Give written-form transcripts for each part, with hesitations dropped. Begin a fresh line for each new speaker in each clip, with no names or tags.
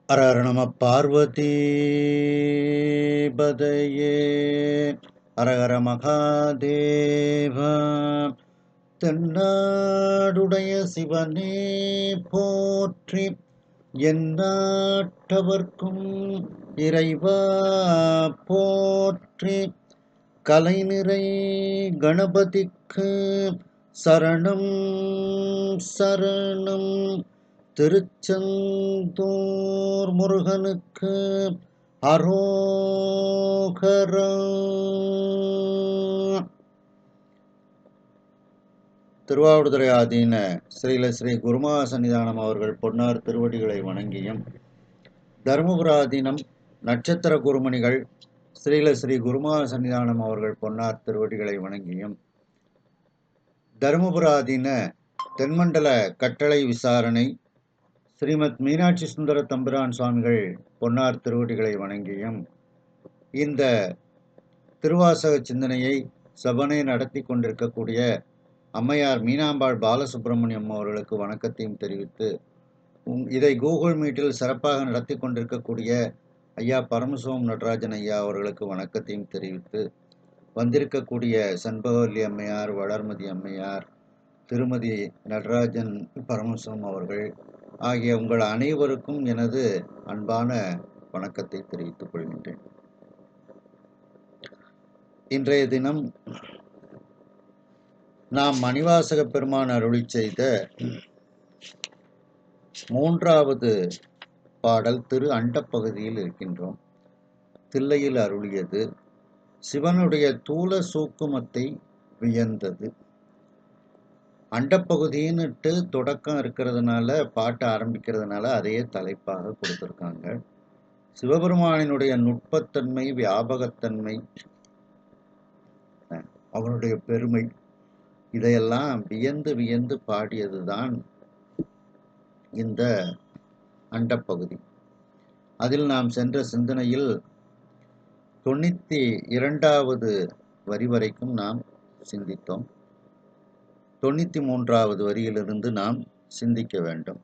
அரஹர நம பார்வதி பதையே அரஹர மகாதேவா. தென்னாடுடைய சிவனே போற்றி, எந்நாட்டவர்க்கும் இறைவா போற்றி. கலைநிறை கணபதிக்கு சரணம் சரணம். திருச்செந்தூர் முருகனுக்கு அரோகரா. திருவாவடுதுறை ஆதீன ஸ்ரீல ஸ்ரீ குருமகா சன்னிதானம் அவர்கள் பொன்னார் திருவடிகளை வணங்கியும், தருமபுர ஆதீனம் நட்சத்திர குருமணிகள் ஸ்ரீல ஸ்ரீ குருமகா சன்னிதானம் அவர்கள் பொன்னார் திருவடிகளை வணங்கியும், தருமபுர ஆதீன தென்மண்டல கட்டளை விசாரணை ஸ்ரீமத் மீனாட்சி சுந்தர தம்பிரான் சுவாமிகள் பொன்னார் திருவடிகளை வணங்கியும், இந்த திருவாசக சிந்தனையை சபனை நடத்தி கொண்டிருக்கக்கூடிய அம்மையார் மீனாம்பாள் பாலசுப்ரமணியம் அவர்களுக்கு வணக்கத்தையும் தெரிவித்து, இதை கூகுள் மீட்டில் சிறப்பாக நடத்தி கொண்டிருக்கக்கூடிய ஐயா பரமசிவம் நடராஜன் ஐயா அவர்களுக்கு வணக்கத்தையும் தெரிவித்து, வந்திருக்கக்கூடிய செண்பகவல்லி அம்மையார், வளர்மதி அம்மையார், திருமதி நடராஜன் பரமசிவம் அவர்கள் ஆகிய உங்கள் அனைவருக்கும் எனது அன்பான வணக்கத்தை தெரிவித்துக் கொள்கின்றேன். இன்றைய தினம் நாம் மணிவாசக பெருமான் அருளி செய்த 3வது பாடல் திரு அண்டப்பகுதியில் இருக்கின்றோம். தில்லையில் அருளியது சிவனுடைய தூல சூக்குமத்தை வியந்தது. அண்டப்பகுதின்னுட்டு தொடக்கம் இருக்கிறதுனால, பாட்டு ஆரம்பிக்கிறதுனால அதையே தலைப்பாக கொடுத்துருக்காங்க. சிவபெருமானினுடைய நுட்பத்தன்மை, வியாபகத்தன்மை, அவனுடைய பெருமை, இதையெல்லாம் வியந்து வியந்து பாடியதுதான் இந்த அண்டப்பகுதி. அதில் நாம் சென்ற சிந்தனையில் 92வது வரி வரைக்கும் நாம் சிந்தித்தோம். 93வது வரியிலிருந்து நாம் சிந்திக்க வேண்டும்.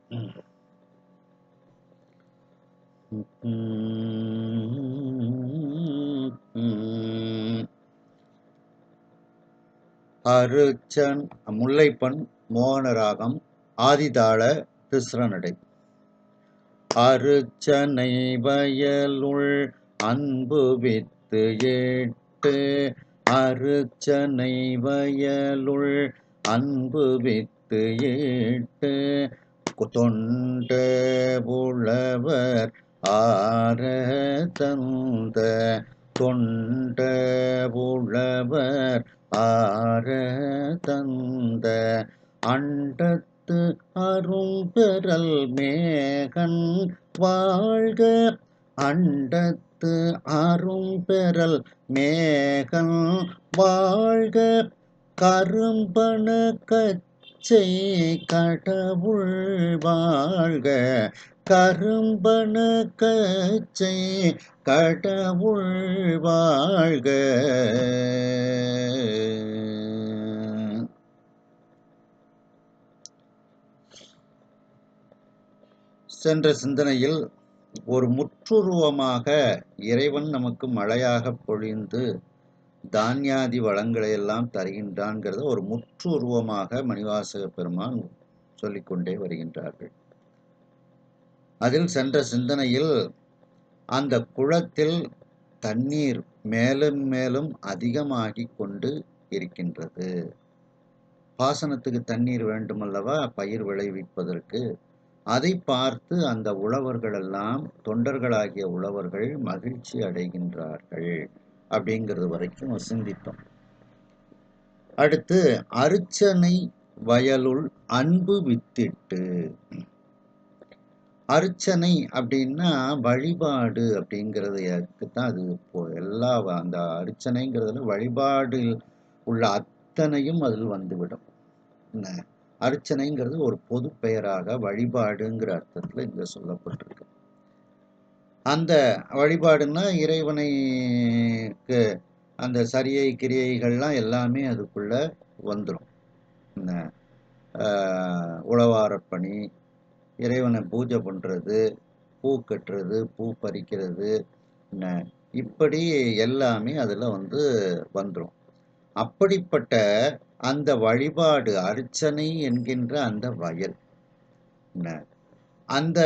அருச்சன் முல்லைப்பண் மோகனராகம் ஆதிதாள திஸ்ரநடை. அருச்சனை வயலுள் அன்பு வித்து ஏட்டு, அருச்சனை வயலுள் அன்பு வித்து ஏட்டு, தொண்ட புலவர் ஆர தந்த, தொண்ட புலவர் ஆர தந்த, அண்டத்து அரும்பெறல் மேகன் வாழ்க, அண்டத்து அரும்பெறல் மேகன் வாழ்க, கரும்பன கச்சை கடவுள் வாழ்க, கரும்பன கச்சை கடவுள் வாழ்க. சென்ற சிந்தனையில் ஒரு முற்றுருவமாக இறைவன் நமக்கு மழையாக பொழிந்து தானியாதி வளங்களை எல்லாம் தருகின்றான்கிறத ஒரு முற்றுருவமாக மணிவாசக பெருமான் சொல்லிக்கொண்டே வருகின்றார்கள். அதில் சென்ற சிந்தனையில் அந்த குளத்தில் தண்ணீர் மேலும் மேலும் அதிகமாகி கொண்டு இருக்கின்றது. பாசனத்துக்கு தண்ணீர் வேண்டுமல்லவா, பயிர் விளைவிப்பதற்கு. அதை பார்த்து அந்த உழவர்கள் எல்லாம், தொண்டர்களாகிய உழவர்கள் மகிழ்ச்சி அடைகின்றார்கள் அப்படிங்கிறது வரைக்கும் சிந்தித்தோம். அடுத்து அர்ச்சனை வயலுள் அன்பு வித்திட்டு. அர்ச்சனை அப்படின்னா வழிபாடு அப்படிங்கிறதுக்கு தான் அது. இப்போ எல்லா அந்த அர்ச்சனைங்கிறதுல வழிபாடில் உள்ள அத்தனையும் அதில் வந்துவிடும். அர்ச்சனைங்கிறது ஒரு பொது பெயராக வழிபாடுங்கிற அர்த்தத்தில் இங்க சொல்லப்பட்டிருக்கு. அந்த வழிபாடுன்னா இறைவனைக்கு அந்த சரியை கிரியைகள்லாம் எல்லாமே அதுக்குள்ள வந்துடும். உழவாரப்பணி, இறைவனை பூஜை பண்ணுறது, பூ கட்டுறது, பூ பறிக்கிறது, இப்படி எல்லாமே அதில் வந்து வந்துடும். அப்படிப்பட்ட அந்த வழிபாடு அர்ச்சனை என்கின்ற அந்த வயல், அந்த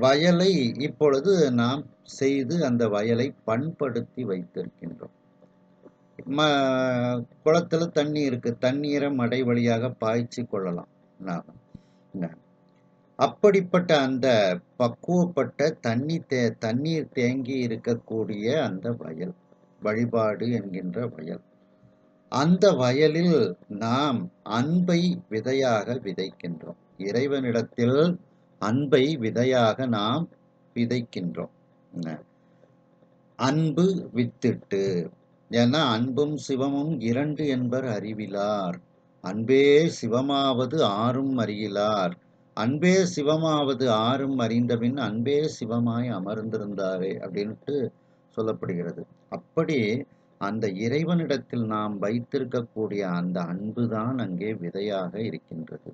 வயலை இப்பொழுது நாம் செய்து அந்த வயலை பண்படுத்தி வைத்திருக்கின்றோம். குளத்துல தண்ணி இருக்கு, தண்ணீரை மடை வழியாக பாய்ச்சி கொள்ளலாம் நாம். அப்படிப்பட்ட அந்த பக்குவப்பட்ட தண்ணீர் தேங்கி இருக்கக்கூடிய அந்த வயல், வழிபாடு என்கின்ற வயல், அந்த வயலில் நாம் அன்பை விதையாக விதைக்கின்றோம். இறைவனிடத்தில் அன்பை விதையாக நாம் விதைக்கின்றோம். அன்பு வித்திட்டு, ஏன்னா அன்பும் சிவமும் இரண்டு என்பர் அறிவிலார், அன்பே சிவமாவது ஆறும் அறியிலார், அன்பே சிவமாவது ஆறும் அறிந்தபின் அன்பே சிவமாய் அமர்ந்திருந்தாரே அப்படின்ட்டு சொல்லப்படுகிறது. அப்படி அந்த இறைவனிடத்தில் நாம் வைத்திருக்கக்கூடிய அந்த அன்புதான் அங்கே விதையாக இருக்கின்றது.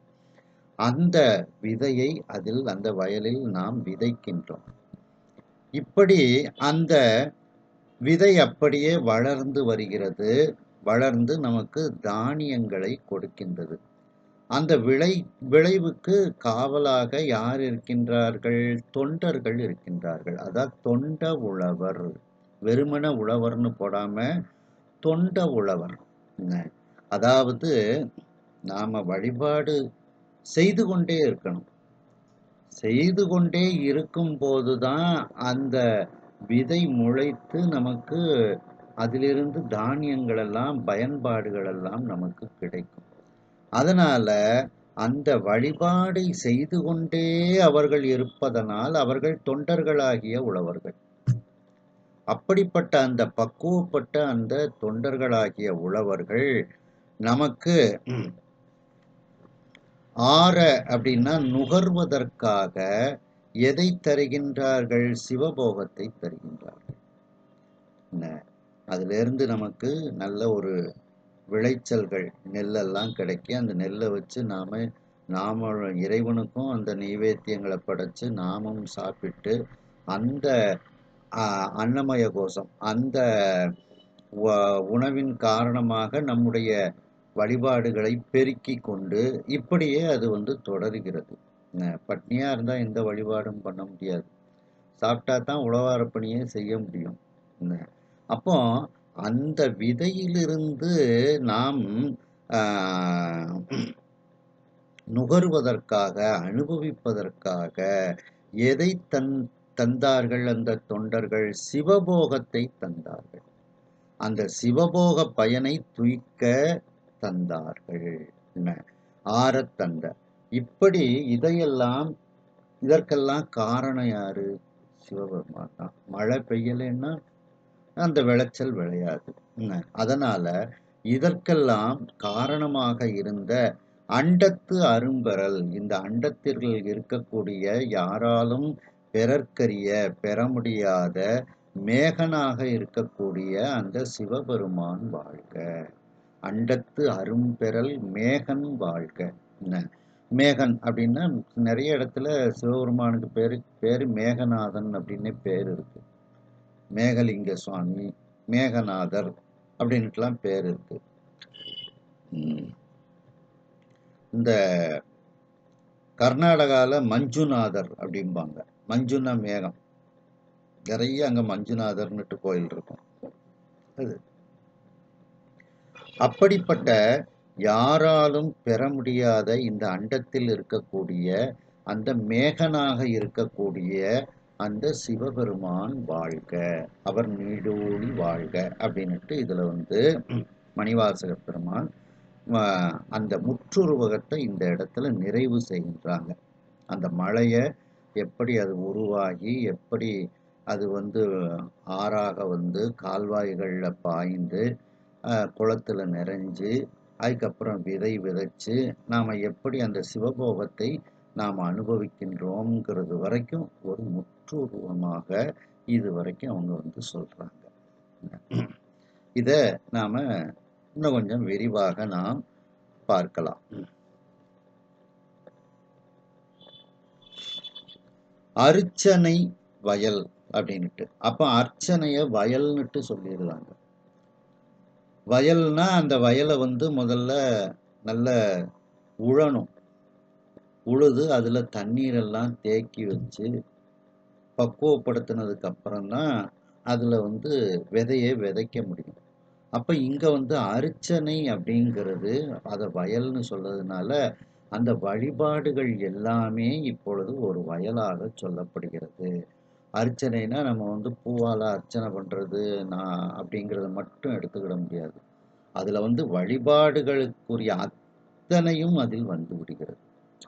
அந்த விதையை அதில் அந்த வயலில் நாம் விதைக்கின்றோம். இப்படி அந்த விதை அப்படியே வளர்ந்து வருகிறது, வளர்ந்து நமக்கு தானியங்களை கொடுக்கின்றது. அந்த விளைவுக்கு காவலாக யார் இருக்கின்றார்கள்? தொண்டர்கள் இருக்கின்றார்கள். அதான் தொண்ட உழவர், வெறுமன உழவர்னு போடாம தொண்ட உழவர். அதாவது நாம வழிபாடு செய்து கொண்டே இருக்கணும். செய்து கொண்டே இருக்கும் போதுதான் அந்த விதை முளைத்து நமக்கு அதிலிருந்து தானியங்கள் எல்லாம், பயன்பாடுகள் எல்லாம் நமக்கு கிடைக்கும். அதனால அந்த வழிபாடை செய்து கொண்டே அவர்கள் இருப்பதனால் அவர்கள் தொண்டர்களாகிய உழவர்கள். அப்படிப்பட்ட அந்த பக்குவப்பட்ட அந்த தொண்டர்களாகிய உழவர்கள் நமக்கு ஆற அப்படின்னா நுகர்வதற்காக எதை தருகின்றார்கள்? சிவபோகத்தை தருகின்றார்கள். அதிலிருந்து நமக்கு நல்ல ஒரு விளைச்சல்கள், நெல்லெல்லாம் கிடைக்கி அந்த நெல்லை வச்சு நாம இறைவனுக்கும் அந்த நைவேத்தியங்களை படைச்சு நாமும் சாப்பிட்டு அந்த அன்னமய கோஷம், அந்த உணவின் காரணமாக நம்முடைய வழிபாடுகளை பெருக்கி கொண்டு இப்படியே அது வந்து தொடர்கிறது. பட்னியா இருந்தா எந்த வழிபாடும் பண்ண முடியாது. சாப்பிட்டா தான் உழவார பணியே செய்ய முடியும். அப்போ அந்த விதையிலிருந்து நாம் நுகர்வதற்காக, அனுபவிப்பதற்காக எதை தந்தார்கள் அந்த தொண்டர்கள்? சிவபோகத்தை தந்தார்கள். அந்த சிவபோக பயனை துய்க்க தந்தார்கள். ஆறத் தந்த. இப்படி இதற்கெல்லாம் காரணம் யாரு? சிவபெருமான் தான். மழை பெய்யலைன்னா அந்த விளைச்சல் விளையாது. அதனால இதற்கெல்லாம் காரணமாக இருந்த அண்டத்து அரும்பெறல், இந்த அண்டத்திற்கு இருக்கக்கூடிய யாராலும் பெறற்கரிய, பெற முடியாத மேகனாக இருக்கக்கூடிய அந்த சிவபெருமான் வாழ்க. அண்டத்து அரும்பெறல் மேகன் வாழ்க. மேகன் அப்படின்னா நிறைய இடத்துல சிவபெருமானுக்கு பேரு மேகநாதன் அப்படின்னு பேர் இருக்கு. மேகலிங்க சுவாமி, மேகநாதர் அப்படின்ட்டுலாம் பேர் இருக்கு. இந்த கர்நாடகாவில் மஞ்சுநாதர் அப்படிம்பாங்க. மஞ்சுனா மேகம், நிறைய அங்கே மஞ்சுநாதர்னுட்டு கோயில் இருக்கும். அது அப்படிப்பட்ட யாராலும் பெற முடியாத இந்த அண்டத்தில் இருக்கக்கூடிய அந்த மேகனாக இருக்கக்கூடிய அந்த சிவபெருமான் வாழ்க, அவர் நீடூழி வாழ்க அப்படின்னுட்டு இதுல வந்து மணிவாசக பெருமான் அந்த முற்றுருவகத்தை இந்த இடத்துல நிறைவு செய்கின்றாங்க. அந்த மழையை எப்படி அது உருவாகி, எப்படி அது வந்து ஆறாக வந்து கால்வாய்களில் பாய்ந்து குளத்துல நிறைஞ்சு அதுக்கப்புறம் விதைச்சு நாம் எப்படி அந்த சிவபோகத்தை நாம் அனுபவிக்கின்றோங்கிறது வரைக்கும் ஒரு முற்றுருவமாக இது வரைக்கும் அவங்க வந்து சொல்றாங்க. இதை நாம இன்னும் கொஞ்சம் விரிவாக நாம் பார்க்கலாம். அர்ச்சனை வயல் அப்படின்னுட்டு. அப்ப அர்ச்சனைய வயல்னுட்டு சொல்லிடுறாங்க. வயல்னா அந்த வயலை வந்து முதல்ல நல்ல உழணும். உழுது அதுல தண்ணீரெல்லாம் தேக்கி வச்சு பக்குவப்படுத்தினதுக்கு அப்புறம் தான் அதுல வந்து விதைய விதைக்க முடியும். அப்ப இங்க வந்து அர்ச்சனை அப்படிங்கிறது அத வயல்னு சொல்றதுனால, அந்த வழிபாடுகள் எல்லாமே இப்பொழுது ஒரு வயலாக சொல்லப்படுகிறது. அர்ச்சனைனா நம்ம வந்து பூவால அர்ச்சனை பண்றது, நான் அப்படிங்கிறத மட்டும் எடுத்துக்கிட முடியாது. அதுல வந்து வழிபாடுகளுக்குரிய அத்தனையும் அதில் வந்து விடுகிறது.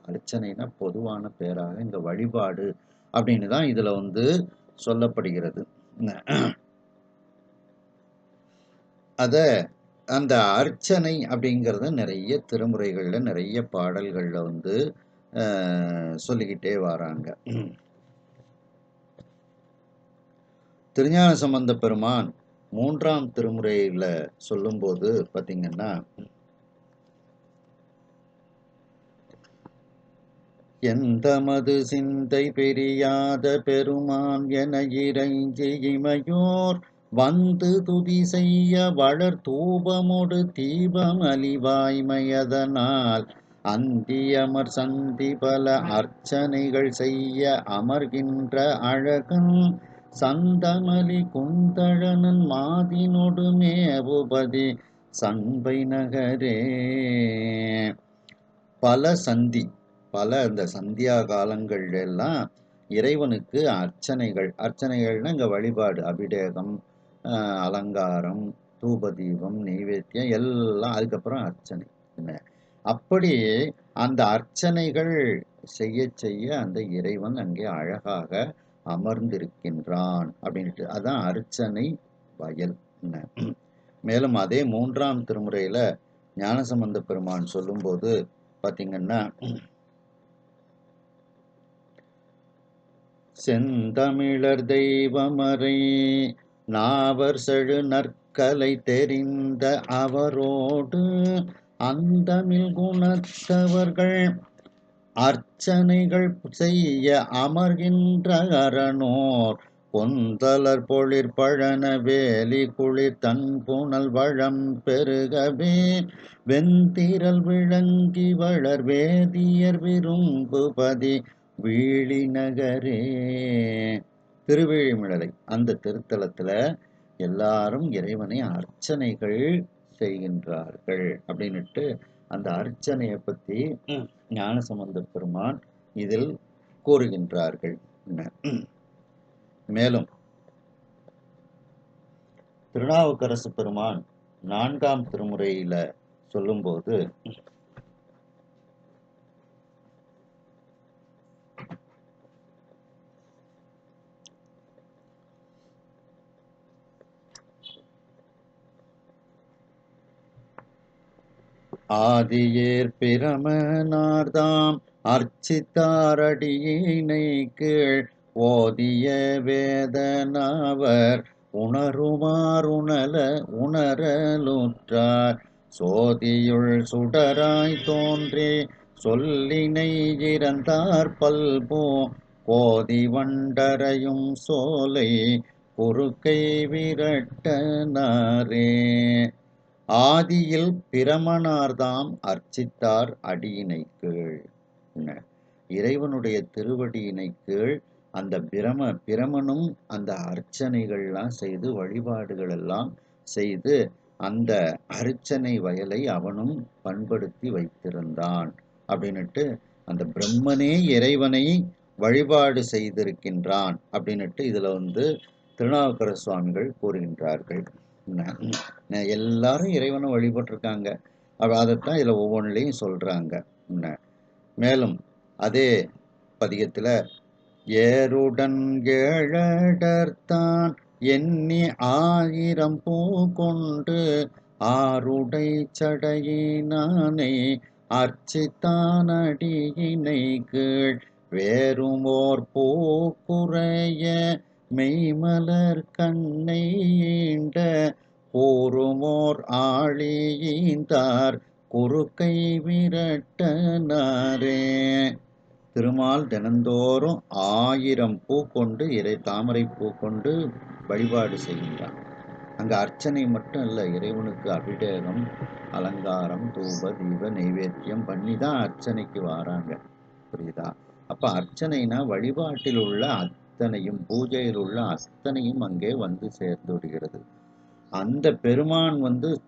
அர்ச்சனைனா பொதுவான பேராக இங்க வழிபாடு அப்படின்னு தான் இதுல வந்து சொல்லப்படுகிறது. அத அந்த அர்ச்சனை அப்படிங்கிறத நிறைய திருமுறைகள்ல, நிறைய பாடல்கள்ல வந்து சொல்லிக்கிட்டே வராங்க. திருஞான சம்பந்த பெருமான் 3ஆம் திருமுறையில சொல்லும்போது பார்த்தீங்கன்னா, எந்தமது சிந்தை பெரியாத பெருமான் என இறைஞ்சி இமையோர் வந்து துதி செய்ய வளர் தூபமொடு தீபம் அலிவாய்மையதனால் அந்தியமர் சந்தி பல அர்ச்சனைகள் செய்ய அமர்கின்ற அழகன் சந்தமலி குந்தழனன் மாதினொடு மேவுபதி சண்பை நகரே. பல இந்த சந்தியா காலங்கள்ல எல்லாம் இறைவனுக்கு அர்ச்சனைகள்னா இங்க வழிபாடு, அபிடேகம், அலங்காரம், தூபதீபம், நெய்வேத்தியம் எல்லாம் அதுக்கப்புறம் அர்ச்சனை. அப்படி அந்த அர்ச்சனைகள் செய்ய செய்ய அந்த இறைவன் அங்கே அழகாக அமர்ந்திருக்கின்றான் அப்படின்ட்டு. அதான் அர்ச்சனை வயல். மேலும் அதே 3ஆம் திருமுறையில ஞானசம்பந்த பெருமான் சொல்லும்போது பார்த்தீங்கன்னா, செந்தமிழர் தெய்வமறை நாவர் செழு நற்கலை தெரிந்த அவரோடு அந்தமிழ் குணத்தவர்கள் அர்ச்சனைகள் செய்ய அமர்கின்ற அரணோர் பொந்தலர் பொழிற் பழன வேலி குளிர் தன் புனல் வளம் பெருகவே வெந்திரல் விளங்கி வளர் வேதியர் விரும்புபதி வீழி நகரே. திருவேழிமிழலை அந்த திருத்தலத்துல எல்லாரும் இறைவனை அர்ச்சனைகள் செய்கின்றார்கள் அப்படின்னுட்டு அந்த அர்ச்சனையை பத்தி ஞானசம்பந்த பெருமான் இதில் கூறுகின்றார்கள். மேலும் திருநாவுக்கரசு பெருமான் 4ஆம் திருமுறையில சொல்லும்போது, ஆதியேர் பிரமனார்தாம் அர்ச்சித்தாரடியினை கீழ் ஓதிய வேதனாவர் உணருமார் உணரலுற்றார் சோதியுள் சுடராய் தோன்றி சொல்லினை இறந்தார் பல்பூ கோதி வண்டரையும் சோலை குறுக்கை விரட்டனாரே. ஆதியில் பிரமனார்தாம் அர்ச்சித்தார் அடியினை கீழ். இறைவனுடைய திருவடியினை கீழ் அந்த பிரமனும் அந்த அர்ச்சனைகள்லாம் செய்து வழிபாடுகள் எல்லாம் செய்து அந்த அர்ச்சனை வயலை அவனும் பண்படுத்தி வைத்திருந்தான் அப்படின்னுட்டு அந்த பிரம்மனே இறைவனை வழிபாடு செய்திருக்கின்றான் அப்படின்னுட்டு இதுல வந்து திருநாவுக்கர சுவாமிகள் கூறுகின்றார்கள். எல்லாரும் இறைவனை வழிபட்டிருக்காங்க. அதைத்தான் இதுல ஒவ்வொன்றிலையும் சொல்றாங்க. மேலும் அதே பதிகத்துல ஏருடன் ஏழடர்த்தான் எண்ணி 1000 பூ கொண்டு ஆருடை சடையினானை அர்ச்சித்தான் அடியினை கீழ் வேறுமோர் பூக்குறைய மெய்மலர் கண்ணை ஈண்ட கூறுமோர் ஆழியீந்தார் குறுக்கை விரட்டனாரே. திருமால் தினந்தோறும் 1000 பூ கொண்டு தாமரை பூ கொண்டு வழிபாடு செய்கின்றான். அங்க அர்ச்சனை மட்டும் இல்லை, இறைவனுக்கு அபிஷேகம், அலங்காரம், தூப தீப நைவேத்தியம் பண்ணி தான் அர்ச்சனைக்கு வராங்க. புரியுதா? அப்ப அர்ச்சனைனா வழிபாட்டில் உள்ள அத்தனையும், பூஜையில் உள்ள அத்தனையும் அங்கே வந்து சேர்ந்து விடுகிறது. அந்த பெருமான்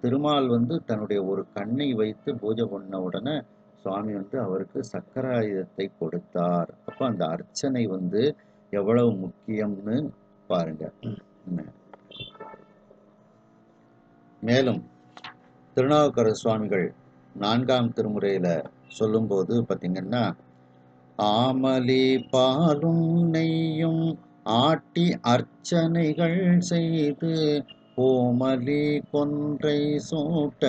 திருமால் தன்னுடைய ஒரு கண்ணை வைத்து பூஜை பண்ண உடனே சுவாமி அவருக்கு சக்கராயுதத்தை கொடுத்தார். அப்ப அந்த அர்ச்சனை எவ்வளவு முக்கியம்னு பாருங்க. மேலும் திருநாவுக்கரசு சுவாமிகள் 4ஆம் திருமுறையில சொல்லும்போது பார்த்தீங்கன்னா, ஆமலி பாலும் நெய்யும் ஆட்டி அர்ச்சனைகள் செய்து கோமலி கொன்றை சூட்ட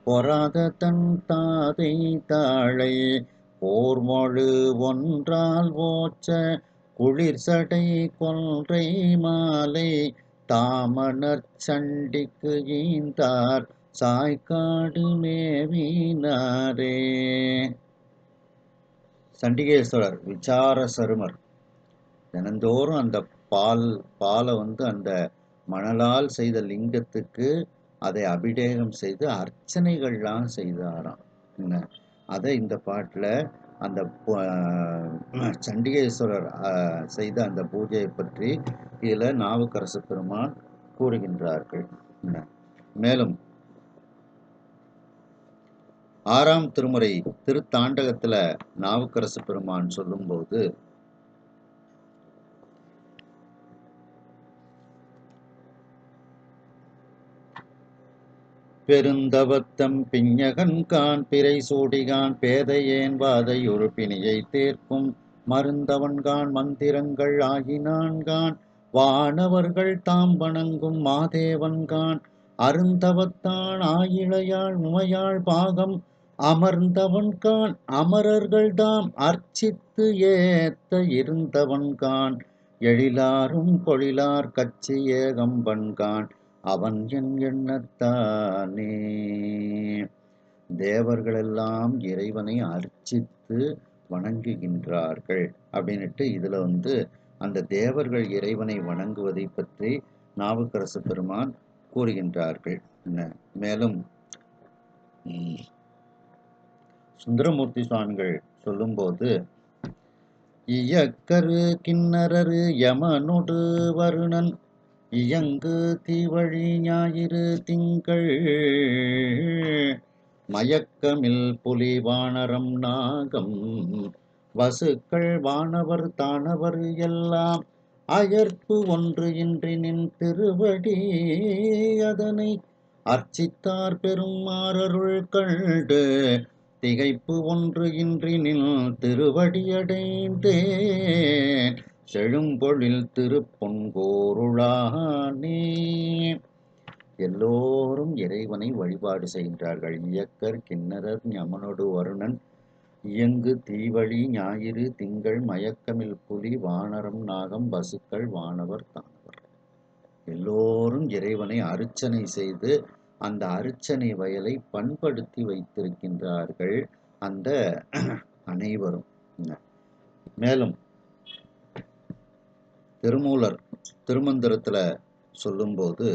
பொறாத தன் தாதை தாழை போர்மொழு ஒன்றால் ஓச்ச குளிர் சடை கொன்றை மாலை தாமணர் சண்டிக்கு ஈந்தார் சாய்க்காடு மேவினாரே. சண்டிகேஸ்வரர் விசார சருமர் தினந்தோறும் அந்த பாலை அந்த மணலால் செய்த லிங்கத்துக்கு அதை அபிஷேகம் செய்து அர்ச்சனைகள்லாம் செய்தாராம். அதை இந்த பாட்டுல அந்த சண்டிகேஸ்வரர் செய்த அந்த பூஜையை பற்றி இதுல நாவுக்கரசு பெருமான் கூறுகின்றார்கள். மேலும் 6ஆம் திருமுறை திருத்தாண்டகத்துல நாவுக்கரசு பெருமான் சொல்லும்போது, பெருந்தவத்தம் பிஞகன்கான் பிறை சூடிகான் பேதையேன் வாதை ஒரு பிணியை தீர்க்கும் மருந்தவன்கான் மந்திரங்கள் ஆகினான்கான் வானவர்கள் தாம் வணங்கும் மாதேவன்கான் அருந்தவத்தான் ஆயிழையாள் உமையாள் பாகம் அமர்ந்தவன்கான் அமரர்கள் தாம் அர்ச்சித்து ஏத்த இருந்தவன்கான் எழிலாரும் பொழிலார் கச்சி ஏகம்பன்கான் அவன் என் எண்ணத்தானே. தேவர்களெல்லாம் இறைவனை அர்ச்சித்து வணங்குகின்றார்கள் அப்படின்னுட்டு இதுல அந்த தேவர்கள் இறைவனை வணங்குவதை பற்றி நாவுக்கரசு பெருமான் கூறுகின்றார்கள். மேலும் சுந்தரமூர்த்தி சுவாமிகள் சொல்லும்போது, இயக்கரு கிண்ணரரு யமனொடு வருணன் இயங்கு தீவழி ஞாயிறு திங்கள் மயக்கமில் புலி வானரம் நாகம் வசுக்கள் வானவர் தானவர் எல்லாம் அயற்பு ஒன்று இன்றி நின் திருவடி அதனை அர்ச்சித்தார் பெரும் மாறருள் கண்டு திகைப்பு ஒன்று இன்றி நின் திருவடியடைந்தேன் செழும்பொழில் திருப்பொன்கோருளானே. எல்லோரும் இறைவனை வழிபாடு செய்கின்றார்கள். இயக்கர் கிண்ணரர் யமனொடு வருணன் இயங்கு தீவழி ஞாயிறு திங்கள் மயக்கமில் புலி வானரம் நாகம் வசுக்கள் வானவர் தானவர் எல்லோரும் இறைவனை அர்ச்சனை செய்து அந்த அர்ச்சனை வயலை பண்படுத்தி வைத்திருக்கின்றார்கள் அந்த அனைவரும். மேலும் திருமூலர் திருமந்திரத்துல சொல்லும்போது,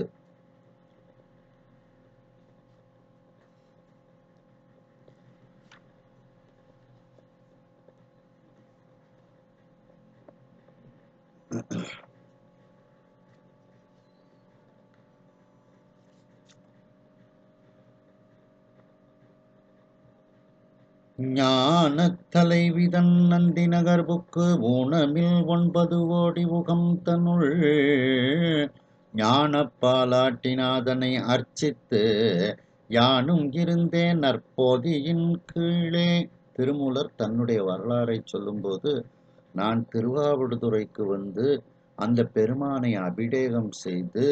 ஞான தலைவிதன் நந்தி நகர்புக்கு ஊனமில் 9 கோடி உகம் தனுள் ஞான பாலாட்டினாதனை அர்ச்சித்து யானும் இருந்தேன் நற்போதியின் கீழே. திருமூலர் தன்னுடைய வரலாறை சொல்லும்போது, நான் திருவாவடுதுறைக்கு அந்த பெருமானை அபிஷேகம் செய்து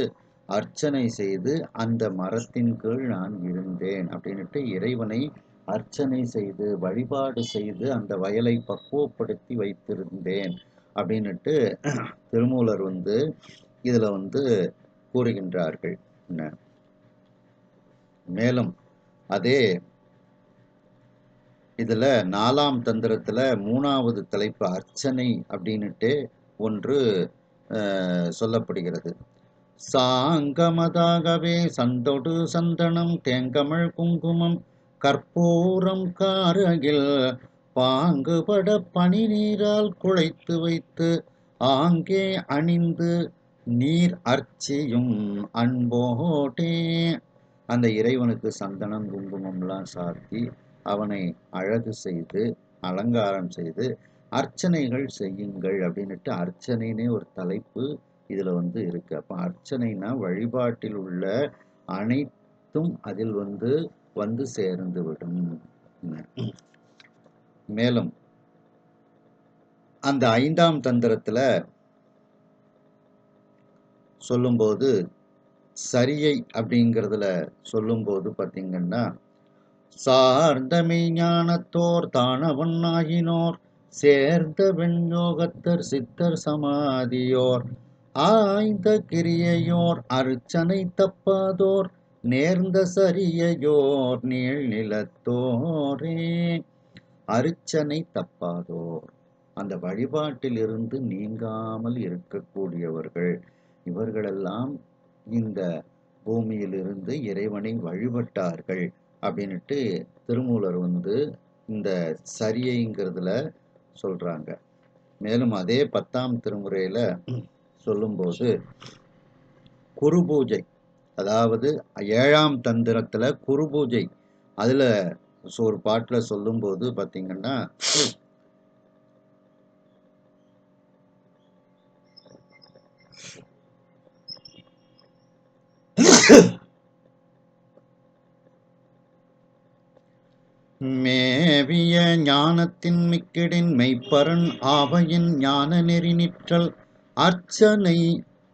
அர்ச்சனை செய்து அந்த மரத்தின் கீழ் நான் இருந்தேன் அப்படின்னுட்டு இறைவனை அர்ச்சனை செய்து வழிபாடு செய்து அந்த வயலை பக்குவப்படுத்தி வைத்திருந்தேன் அப்படின்னுட்டு திருமூலர் இதுல கூறுகின்றார்கள். மேலும் அதே இதுல 4ஆம் தந்திரத்துல 3வது தலைப்பு அர்ச்சனை அப்படின்னுட்டு ஒன்று சொல்லப்படுகிறது. சாங்கமதாகவே சந்தொடு சந்தனம் தேங்கமழ் குங்குமம் கற்பூரம் காரகில் பாங்குபட பனி நீரால் குழைத்து வைத்து ஆங்கே அணிந்து நீர் அர்ச்சியும் அன்போட்டே. அந்த இறைவனுக்கு சந்தனம் குங்குமம்லாம் சாத்தி அவனை அழகு செய்து அலங்காரம் செய்து அர்ச்சனைகள் செய்யுங்கள் அப்படின்னுட்டு அர்ச்சனைனே ஒரு தலைப்பு இதுல இருக்கு. அப்ப அர்ச்சனைனா வழிபாட்டில் உள்ள அனைத்தும் அதில் வந்து சேர்ந்து விடும். மேலும் அந்த 5ஆம் தந்திரத்துல சொல்லும்போது சரியை அப்படிங்கிறதுல சொல்லும்போது பார்த்தீங்கன்னா, சார்ந்த மெய்ஞானத்தோர் தானவன் ஆகினோர் சேர்ந்த வெண்யோகத்தர் சித்தர் சமாதியோர் ஆய்ந்த கிரியையோர் அர்ச்சனை தப்பாதோர் நேர்ந்த சரியையோர் நீள் நிலத்தோரே. அர்ச்சனை தப்பாதோர், அந்த வழிபாட்டில் இருந்து நீங்காமல் இருக்கக்கூடியவர்கள், இவர்களெல்லாம் இந்த பூமியிலிருந்து இறைவனை வழிபட்டார்கள் அப்படின்னுட்டு திருமூலர் இந்த சரியைங்கிறதுல சொல்றாங்க. மேலும் அதே 10ஆம் திருமுறையில சொல்லும்போது குரு பூஜை, அதாவது 7ஆம் தந்திரத்துல குரு பூஜை, அதுல ஒரு பாட்டுல சொல்லும்போது பாத்தீங்கன்னா, மேவிய ஞானத்தின் மிக்கிடின் மெய்ப்பரன் ஆவையின் ஞான நெறி நிற்றல் அர்ச்சனை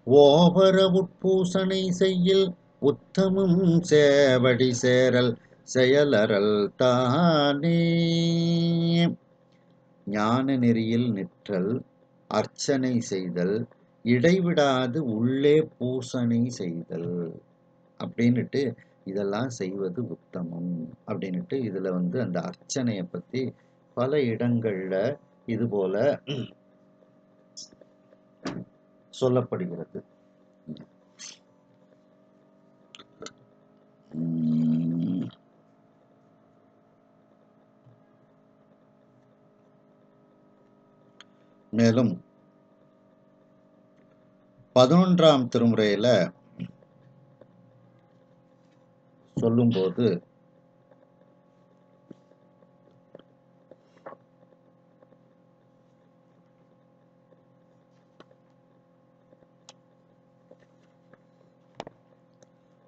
ஓவர உட்பூசனை செய்யில் உத்தமும் சேவடி சேரல் செயலறல் தானே. ஞான நெறியில் நிற்றல், அர்ச்சனை செய்தல், இடைவிடாது உள்ளே பூசனை செய்தல் அப்படின்னுட்டு இதெல்லாம் செய்வது உத்தமம் அப்படின்னுட்டு இதுல அந்த அர்ச்சனையை பத்தி பல இடங்கள்ல இது போல சொல்லப்படுகிறது. மேலும் 11ஆம் திருமுறையில சொல்லும்போது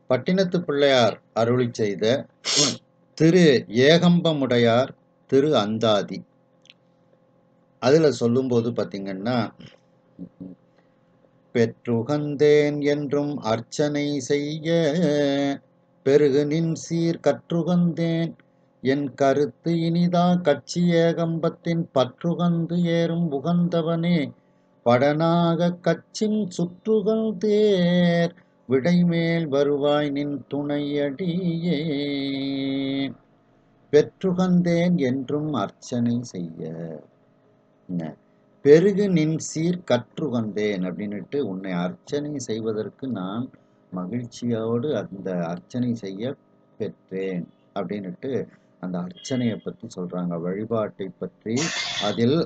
பட்டினத்து பிள்ளையார் அருளி செய்த திரு ஏகம்பமுடையார் திரு அந்தாதி, அதுல சொல்லும்போது பாத்தீங்கன்னா, பெற்றுகந்தேன் என்றும் அர்ச்சனை செய்ய பெருகு நின் சீர் கற்றுகந்தேன் என் கருத்து இனிதா கட்சி ஏகம்பத்தின் பற்றுகந்து ஏறும் உகந்தவனே படனாக கச்சின் சுற்றுகள் தேர் விடைமேல் வருவாய் நின் துணையடியே. பெற்றுகந்தேன் என்றும் அர்ச்சனை செய்ய, பெருகு நின் சீர் கற்றுகந்தேன் அப்படின்னுட்டு உன்னை அர்ச்சனை செய்வதற்கு நான் மகிழ்ச்சியோடு அந்த அர்ச்சனை செய்ய பெற்றேன் அப்படின்னுட்டு அந்த அர்ச்சனையை பற்றி சொல்றாங்க, வழிபாட்டை பற்றி அதில்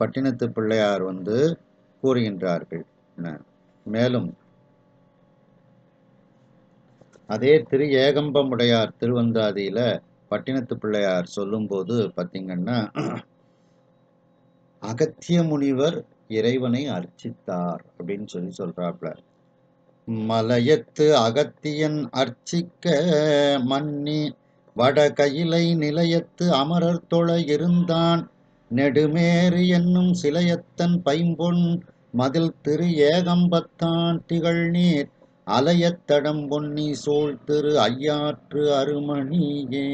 பட்டினத்து பிள்ளையார் கூறுகின்றார்கள். மேலும் அதே திரு ஏகம்பமுடையார் திருவந்தாதியில பட்டினத்து பிள்ளையார் சொல்லும்போது பார்த்தீங்கன்னா, அகத்திய முனிவர் இறைவனை அர்ச்சித்தார் அப்படின்னு சொல்றாப்ல. மலையத்து அகத்தியன் அர்ச்சிக்க மன்னி வட கையிலை நிலையத்து அமரர் தொழ இருந்தான் நெடுமேறு என்னும் சிலையத்தன் பைம்பொன் மதில் திரு ஏகம்பத்தான் திகழ் நீர் அலையத்தடம் பொன்னி சூழ் திரு ஐயாற்று அருமணியே.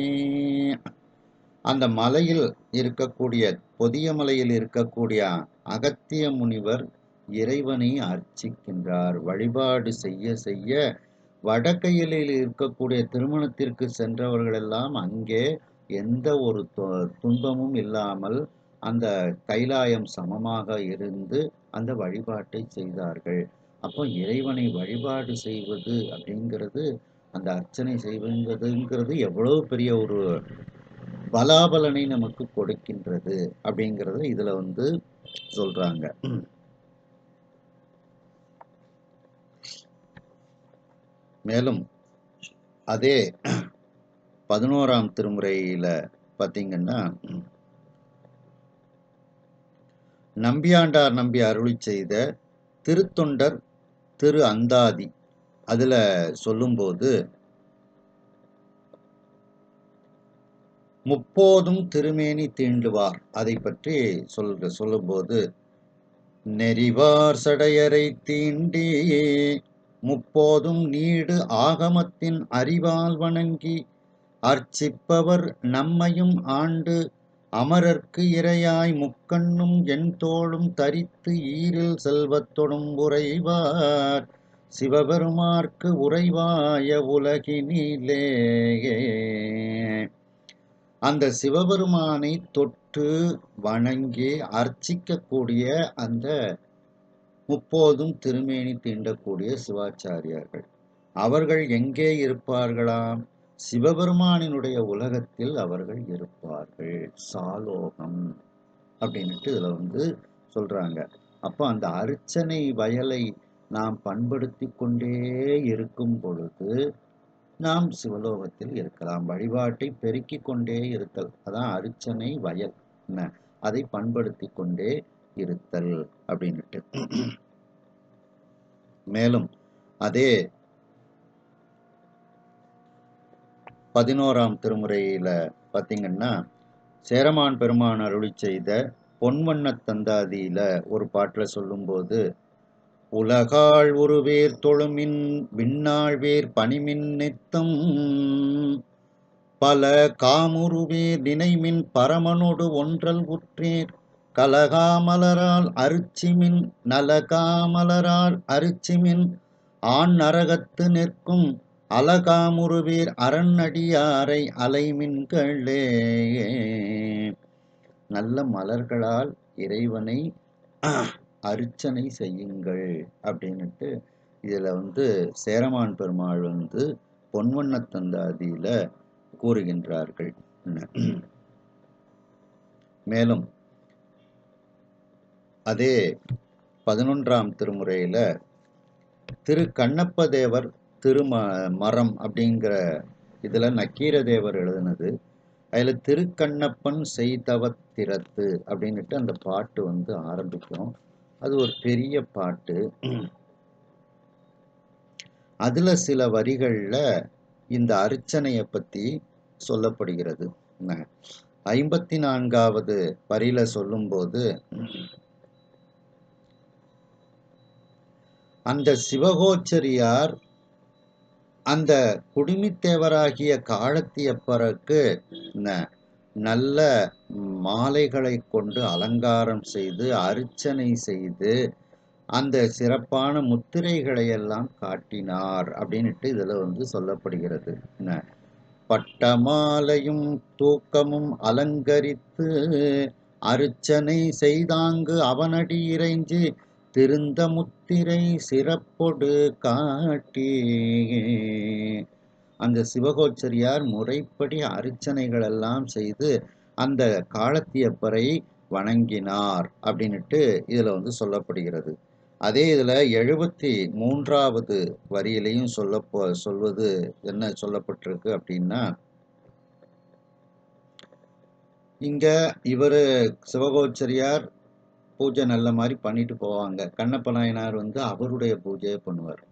அந்த மலையில் இருக்கக்கூடிய பொதிய மலையில் இருக்கக்கூடிய அகத்திய முனிவர் இறைவனை அர்ச்சிக்கின்றார். வழிபாடு செய்ய செய்ய வடக்கையிலில் இருக்கக்கூடிய திருமணத்திற்கு சென்றவர்கள் எல்லாம் அங்கே எந்த ஒரு துன்பமும் இல்லாமல் அந்த கைலாயம் சமமாக இருந்து அந்த வழிபாட்டை செய்தார்கள். அப்போ இறைவனை வழிபாடு செய்வது அப்படிங்கிறது, அந்த அர்ச்சனை செய்வதுங்கிறது எவ்வளவு பெரிய ஒரு பலாபலனை நமக்கு கொடுக்கின்றது அப்படிங்கிறத இதுல வந்து சொல்றாங்க. மேலும் அதே 11ஆம் திருமுறையில பார்த்தீங்கன்னா, நம்பியாண்டார் நம்பி அருளிச் செய்த திருத்தொண்டர் திரு அந்தாதி அதுல சொல்லும்போது, முப்போதும் திருமேனி தீண்டுவார் அதை பற்றி சொல்லும்போது, நெறிவார் சடையரை தீண்டி முப்போதும் நீடு ஆகமத்தின் அறிவால் வணங்கி அர்ச்சிப்பவர் நம்மையும் ஆண்டு அமரர்க்கு இரையாய் முக்கண்ணும் என் தோளும் தரித்து ஈரில் செல்வத்தொடும் உறைவார் சிவபெருமார்க்கு உறைவாய உலகினிலே. அந்த சிவபெருமானை தொட்டு வணங்கி அர்ச்சிக்கக்கூடிய அந்த முப்போதும் திருமேனி தீண்டக்கூடிய சிவாச்சாரியார்கள் அவர்கள் எங்கே இருப்பார்களாம்? சிவபெருமானினுடைய உலகத்தில் அவர்கள் இருப்பார்கள். சாலோகம் அப்படின்ட்டு இதுல வந்து சொல்றாங்க. அப்போ அந்த அர்ச்சனை வயலை நாம் பண்படுத்தி கொண்டே இருக்கும் பொழுது நாம் சிவலோகத்தில் இருக்கலாம். வழிபாட்டை பெருக்கிக் கொண்டே இருத்தல், அதான் அர்ச்சனை வயல். என்ன, அதை பண்படுத்தி கொண்டே இருத்தல் அப்படின்ட்டு. மேலும் அதே 11ஆம் திருமுறையில பார்த்தீங்கன்னா, சேரமான் பெருமான் அருளிச் செய்த பொன்வண்ணத் தந்தாதியில ஒரு பாட்டுல சொல்லும்போது, உலகாள் ஒருவேர் தொழுமின் விண்ணாழ்வேர் பணிமின் நித்தம் பல காமுருவேர் நினைமின் பரமனொடு ஒன்றல் உற்றேர் கலகாமலரால் அருச்சிமின் நலகாமலரால் அருச்சிமின் ஆண் நரகத்து நிற்கும் அலகாமுருவேர் அரண்அடியாரை அலைமின்களே. நல்ல மலர்களால் இறைவனை அர்ச்சனை செய்யுங்கள் அப்படின்னுட்டு இதுல வந்து சேரமான் பெருமாள் வந்து பொன்வண்ணத் தந்தாதியில கூறுகின்றார்கள். மேலும் அதே 11ஆம் திருமுறையில திரு கண்ணப்ப தேவர் மரம் அப்படிங்கிற இதுல நக்கீரதேவர் எழுதினது. அதுல திருக்கண்ணப்பன் செய்தவத்திரத்து அப்படின்னுட்டு அந்த பாட்டு வந்து ஆரம்பிக்கும். அது ஒரு பெரிய பாட்டு. அதுல சில வரிகள்ல இந்த அர்ச்சனையை பத்தி சொல்லப்படுகிறது. 54வது வரியில சொல்லும்போது, அந்த சிவகோச்சரியார் அந்த குடுமித்தேவராகிய காலத்தியப்பருக்கு நல்ல மாலைகளை கொண்டு அலங்காரம் செய்து அர்ச்சனை செய்து அந்த சிறப்பான முத்திரைகளை எல்லாம் காட்டினார் அப்படின்ட்டு இதுல வந்து சொல்லப்படுகிறது. பட்டமாலையும் தூக்கமும் அலங்கரித்து அர்ச்சனை செய்தாங்கு அவனடி இறைஞ்சி திருந்த முத்திரை சிறப்பொடு காட்டி. அந்த சிவகோச்சரியார் முறைப்படி அர்ச்சனைகள் எல்லாம் செய்து அந்த காலத்தியப்பரை வணங்கினார் அப்படின்ட்டு இதுல வந்து சொல்லப்படுகிறது. அதே இதுல 73வது வரியிலையும் சொல்வது என்ன சொல்லப்பட்டிருக்கு அப்படின்னா, இங்க இவரு சிவகோச்சரியார் பூஜை நல்ல மாதிரி பண்ணிட்டு போவாங்க. கண்ணப்ப நாயனார் வந்து அவருடைய பூஜையை பண்ணுவார்.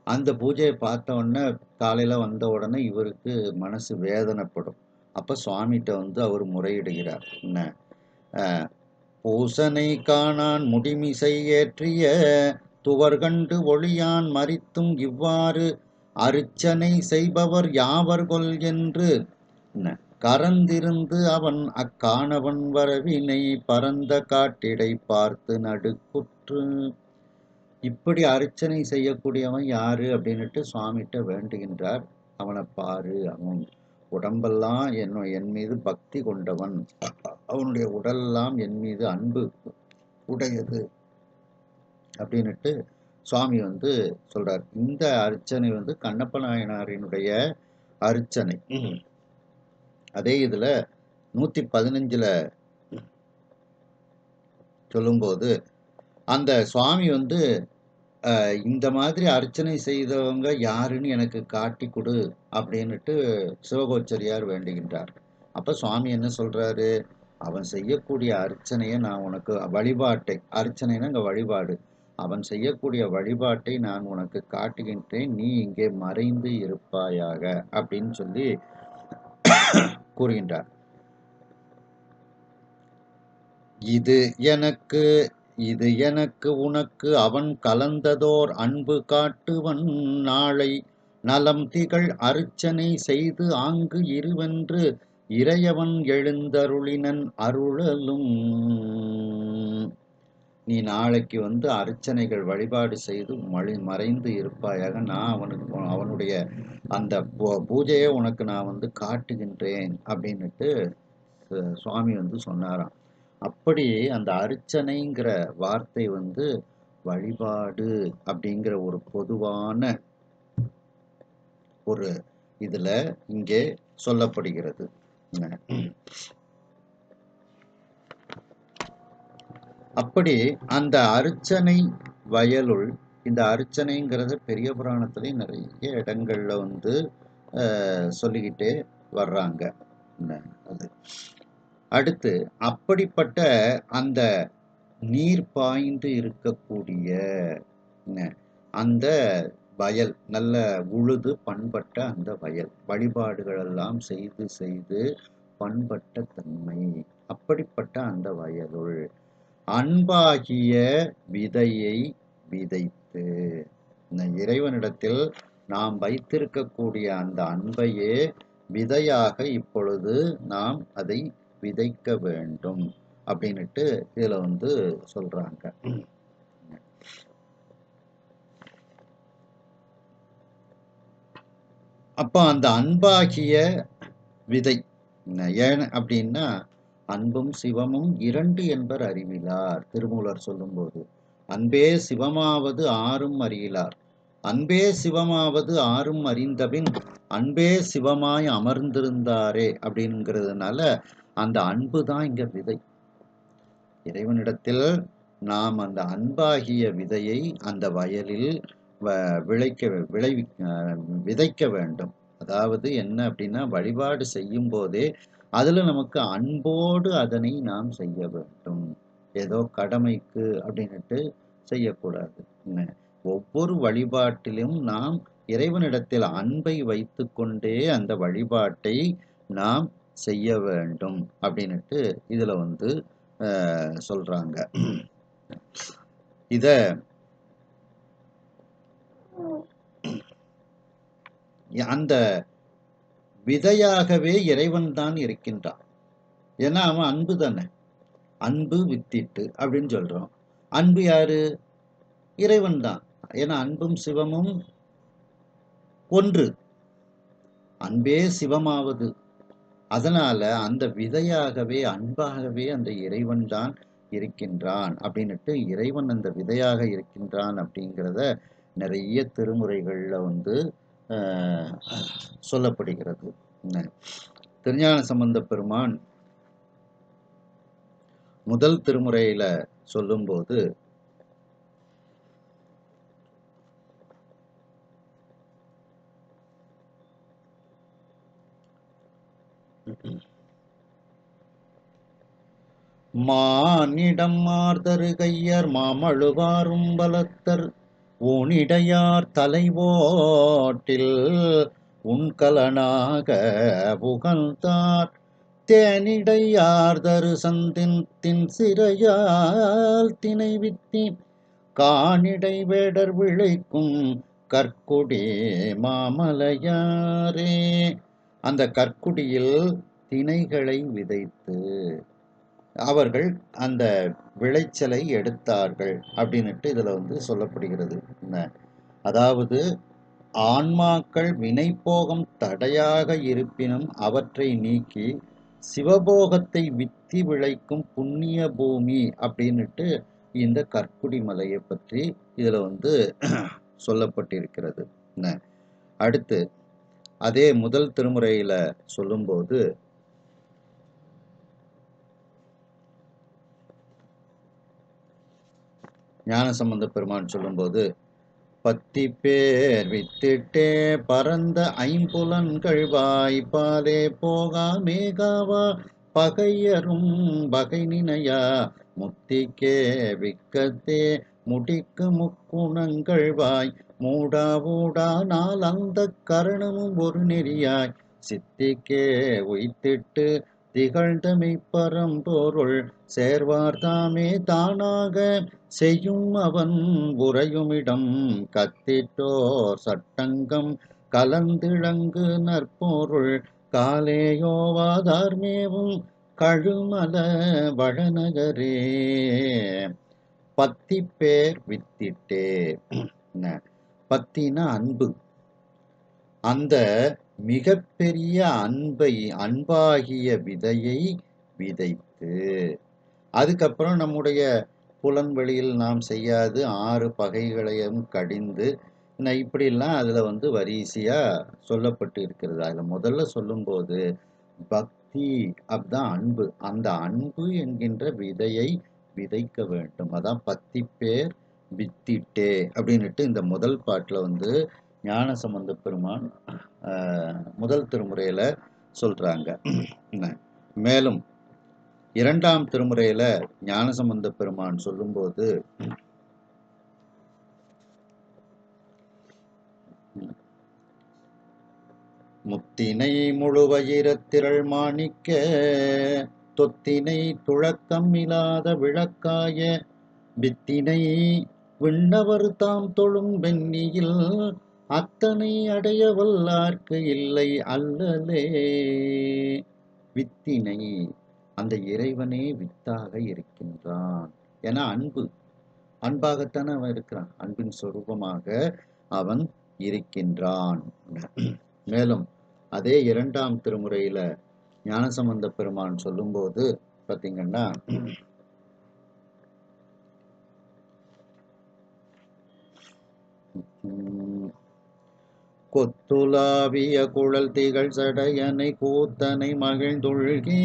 அந்த பூஜையை பார்த்த உடனே காலையில வந்த உடனே இவருக்கு மனசு வேதனைப்படும். அப்ப சுவாமிகிட்ட வந்து அவர் முறையிடுகிறார். என்ன, பூசனை காணான் முடிமிசை ஏற்றிய துவர்கண்டு ஒளியான் மறித்தும் இவ்வாறு அர்ச்சனை செய்பவர் யாவர்கொல் என்று கரந்திருந்து அவன் அக்காணவன் வரவினை பரந்த காட்டிடை பார்த்து நடுக்குற்று. இப்படி அர்ச்சனை செய்யக்கூடியவன் யாரு அப்படின்னுட்டு சுவாமிகிட்ட வேண்டுகின்றார். அவனை பாரு, அவன் உடம்பெல்லாம் என் மீது பக்தி கொண்டவன், அவனுடைய உடலெல்லாம் என் மீது அன்பு உடையது அப்படின்னுட்டு சுவாமி சொல்றார். இந்த அர்ச்சனை கண்ணப்ப நாயனாரினுடைய அர்ச்சனை. அதே இதுல 115ல சொல்லும்போது அந்த சுவாமி இந்த மாதிரி அர்ச்சனை செய்தவங்க யாருன்னு எனக்கு காட்டி கொடு அப்படின்னுட்டு சிவகோச்சரியார் வேண்டுகின்றார். அப்ப சுவாமி என்ன சொல்றாரு, அவன் செய்யக்கூடிய அர்ச்சனையை நான் உனக்கு வழிபாட்டை, அர்ச்சனைன்னா அங்க வழிபாடு, அவன் செய்யக்கூடிய வழிபாட்டை நான் உனக்கு காட்டுகின்றேன், நீ இங்கே மறைந்து இருப்பாயாக அப்படின்னு சொல்லி கூறுகின்றார். இது எனக்கு உனக்கு அவன் கலந்ததோர் அன்பு காட்டுவன், நாளை நலம் திகழ் அர்ச்சனை செய்து ஆங்கு இருவென்று இறையவன் எழுந்தருளினன் அருளலும். நீ நாளைக்கு அர்ச்சனைகள் வழிபாடு செய்து மறைந்து இருப்பாயாக, நான் அவனுடைய அந்த பூஜையை உனக்கு நான் காட்டுகின்றேன் அப்படின்னுட்டு சுவாமி சொன்னாராம். அப்படி அந்த அர்ச்சனைங்கிற வார்த்தை வழிபாடு அப்படிங்கிற ஒரு பொதுவான ஒரு இதுல இங்கே சொல்லப்படுகிறது. அப்படி அந்த அர்ச்சனை வயலுள், இந்த அர்ச்சனைங்கிறது பெரிய புராணத்துல நிறைய இடங்கள்ல சொல்லிக்கிட்டே வர்றாங்க. அது அடுத்து அப்படிப்பட்ட அந்த நீர் பாய்ந்து இருக்கக்கூடிய அந்த வயல், நல்ல உழுது பண்பட்ட அந்த வயல், வழிபாடுகள் எல்லாம் செய்து செய்து பண்பட்ட தன்மை, அப்படிப்பட்ட அந்த வயலுள் அன்பாகிய விதையை விதைத்து, இறைவனிடத்தில் நாம் வைத்திருக்கக்கூடிய அந்த அன்பையே விதையாக இப்பொழுது நாம் அதை விதைக்க வேண்டும் அப்படின்னுட்டு இதுல சொல்றாங்க. அப்ப அந்த அன்பாகிய விதை ஏன் அப்படின்னா, அன்பும் சிவமும் இரண்டு என்பர் அறிவிலார், திருமூலர் சொல்லும்போது, அன்பே சிவமாவது ஆறும் அறியிலார், அன்பே சிவமாவது ஆறும் அறிந்தபின் அன்பே சிவமாய் அமர்ந்திருந்தாரே அப்படிங்கிறதுனால அந்த அன்பு தான் இங்க விதை. இறைவனிடத்தில் நாம் அந்த அன்பாகிய விதையை அந்த வயலில் விதைக்க வேண்டும். அதாவது என்ன அப்படின்னா, வழிபாடு செய்யும் போதே அதுல நமக்கு அன்போடு அதனை நாம் செய்ய வேண்டும். ஏதோ கடமைக்கு அப்படின்னுட்டு செய்யக்கூடாது. ஒவ்வொரு வழிபாட்டிலும் நாம் இறைவனிடத்தில் அன்பை வைத்து கொண்டே அந்த வழிபாட்டை நாம் செய்ய வேண்டும் அப்படின்னுட்டு இதுல சொல்றாங்க. இத அந்த விதையாகவே இறைவன் தான் இருக்கின்றான். ஏன்னா அவன் அன்பு தானே, அன்பு வித்திட்டு அப்படின்னு சொல்றோம். அன்பு யாரு? இறைவன் தான். ஏன்னா அன்பும் சிவமும் ஒன்று, அன்பே சிவமாவது. அதனால அந்த விதையாகவே அன்பாகவே அந்த இறைவன் தான் இருக்கின்றான் அப்படின்னுட்டு, இறைவன் அந்த விதையாக இருக்கின்றான் அப்படிங்கிறத நிறைய திருமுறைகள்ல சொல்லப்படுகிறது. திருஞான சம்பந்த பெருமான் முதல் திருமுறையில சொல்லும்போது, மானிடம் மார்தரு கையர் மாமழுவாரும் பலத்தர் ஊனிடையார் தலைவோட்டில் உண்கலனாக புகழ்ந்தார் தேனிடையார்தரு சந்தின் சிறையால் திணை வித்தி காணிடை வேடர் விளைக்கும் கற்குடி மாமலையாரே. அந்த கற்குடியில் திணைகளை விதைத்து அவர்கள் அந்த விளைச்சலை எடுத்தார்கள் அப்படின்னுட்டு இதுல சொல்லப்படுகிறது. அதாவது ஆன்மாக்கள் வினைப்போகம் தடையாக இருப்பினும் அவற்றை நீக்கி சிவபோகத்தை வித்தி விளைக்கும் புண்ணிய பூமி அப்படின்னுட்டு இந்த கற்குடி மலையை பற்றி இதுல சொல்லப்பட்டிருக்கிறது. அடுத்து அதே முதல் திருமுறையில சொல்லும்போது ஞானசம்பந்த பெருமான் சொல்லும்போது, பத்தி பேர் வித்திட்டே பரந்த ஐம்புலன்கள் வாய்ப்பாலே போகா மேகாவா பகையரும் பகை நினையா முத்திக்கே விக்கத்தே முடிக்கு முக்குணங்கள் வாய் மூடா ஊடானால் அந்த கரணமும் ஒரு நெறியாய் சித்திக்கே உய்த்திட்டு திகழ்ந்தமை பரம்பொருள் சேர்வார்தாமே தானாக செய்யும் அவன் உறையுமிடம் கத்திட்டோர் சட்டங்கம் கலந்திழங்கு நற்பொருள் காலேயோவாதார்மேவும் கழுமல வளநகரே. பத்தி பேர் வித்திட்டே. பத்தினா அன்பு. அந்த மிகப்பெரிய அன்பாகிய விதையை விதைத்து அதுக்கப்புறம் நம்முடைய புலன்வெளியில் நாம் செய்யாது 6 பகைகளையும் கடிந்து இப்படிலாம் அதில் வரிசையாக சொல்லப்பட்டு இருக்கிறது. அதில் முதல்ல சொல்லும்போது பக்தி அப்படிதான் அன்பு. அந்த அன்பு என்கின்ற விதையை விதைக்க வேண்டும். அதான் பத்தி பேர் வித்திட்டே அப்படின்னுட்டு இந்த முதல் பாட்டில் ஞானசம்பந்த பெருமான் முதல் திருமுறையில் சொல்கிறாங்க. மேலும் இரண்டாம் திருமுறையில ஞானசம்பந்த பெருமான் சொல்லும்போது முத்தினை முழுவயிரத்திரள் மாணிக்க தொத்தினை துழக்கம் இல்லாத விளக்காய வித்தினை விண்ணவர் தாம் தொழும் வெண்ணியில் அத்தனை அடைய வல்லார்க்கு இல்லை அல்லலே. வித்தினை அந்த இறைவனே வித்தாக இருக்கின்றான். ஏன்னா அன்பாகத்தானே அவன் இருக்கிறான். அன்பின் சொரூபமாக அவன் இருக்கின்றான். மேலும் அதே இரண்டாம் திருமுறையில ஞானசம்பந்த பெருமான் சொல்லும்போது பார்த்தீங்கன்னா, கொத்துலாவிய குழல் திகழ் சடையனை கூத்தனை மகிழ்ந்துள்கி